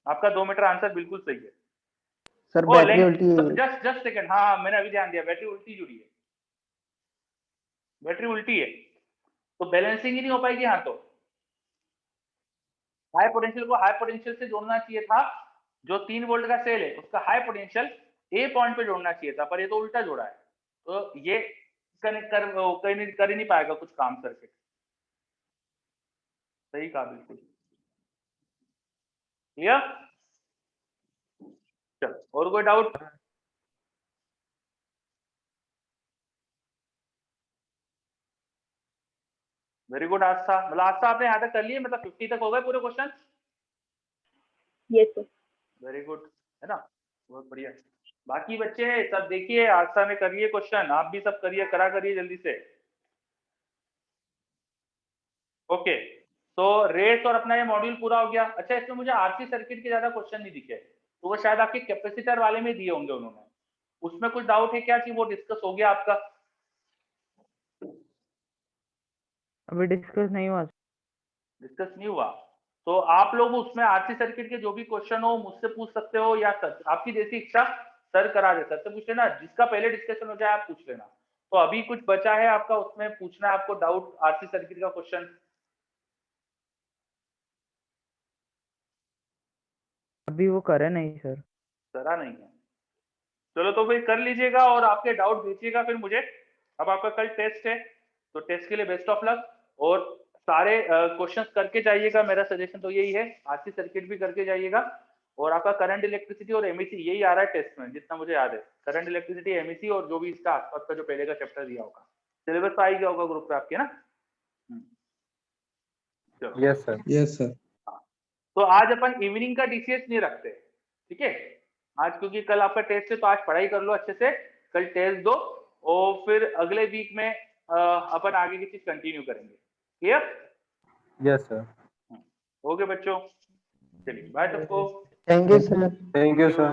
आपका 2 मीटर आंसर बिल्कुल सही है। सर बैटरी उल्टी है। जस्ट सेकंड, हाँ मैंने अभी ध्यान दिया, बैटरी उल्टी जुड़ी है, बैटरी उल्टी है, तो बैलेंसिंग ही नहीं हो पाएगी। यहाँ तो हाई पोटेंशियल को हाई पोटेंशियल से जोड़ना चाहिए था, जो 3 वोल्ट का सेल है उसका हाई पोटेंशियल ए पॉइंट पे जोड़ना चाहिए था, पर ये तो उल्टा जोड़ा है, तो ये कर ही नहीं पाएगा कुछ काम सर्किट। सही कहा, बिल्कुल क्लियर। चलो और कोई डाउट? वेरी गुड आस्था, मतलब आस्था आपने यहाँ तक कर लिए, मतलब 50 तक हो गए पूरे question. Yes sir. Very good, है ना, बहुत बढ़िया। बाकी बच्चे सब देखिए, आस्था ने करिए क्वेश्चन, आप भी सब करिए, करिए जल्दी से। ओके, तो रेस और अपना ये मॉड्यूल पूरा हो गया। अच्छा, इसमें मुझे आरसी सर्किट के ज्यादा क्वेश्चन नहीं दिखे, तो वो शायद आपके कैपेसिटर वाले में दिए होंगे उन्होंने। उसमें कुछ डाउट है क्या कि वो डिस्कस हो गया आपका? अभी डिस्कस नहीं हुआ। डिस्कस नहीं हुआ, तो आप लोग उसमें आरसी सर्किट के जो भी क्वेश्चन हो मुझसे पूछ सकते हो, या सर आपकी जैसी इच्छा, सर करा दे, सर से पूछ लेना, जिसका पहले डिस्कशन हो जाए आप पूछ लेना। तो अभी कुछ बचा है आपका, उसमें पूछना है आपको डाउट आरसी सर्किट का क्वेश्चन? अभी वो करे नहीं सर। करा नहीं है, चलो तो फिर कर लीजिएगा और आपके डाउट भेजिएगा फिर मुझे। अब आपका कल टेस्ट है, तो टेस्ट के लिए बेस्ट ऑफ लक, और सारे क्वेश्चंस करके जाइएगा। मेरा सजेशन तो यही है, आरसी सर्किट भी करके जाइएगा, और आपका करंट इलेक्ट्रिसिटी और एमईसी यही आ रहा है टेस्ट में, जितना मुझे याद है। करंट इलेक्ट्रिसिटी, एमईसी और जो भी इसका आसपास का जो पहले का चैप्टर दिया होगा, सिलेबस तो आ ही गया होगा ग्रुप पे आपके ना। चलो यस सर, यस सर। तो आज अपन इवनिंग का डीसीएस नहीं रखते, ठीक है आज, क्योंकि कल आपका टेस्ट है, तो आज पढ़ाई कर लो अच्छे से, कल टेस्ट दो, और फिर अगले वीक में अपन आगे की चीज कंटिन्यू करेंगे। क्लियर? Yes sir. ओके बच्चों, चलिए बाय सबको। Thank you sir. Thank you sir.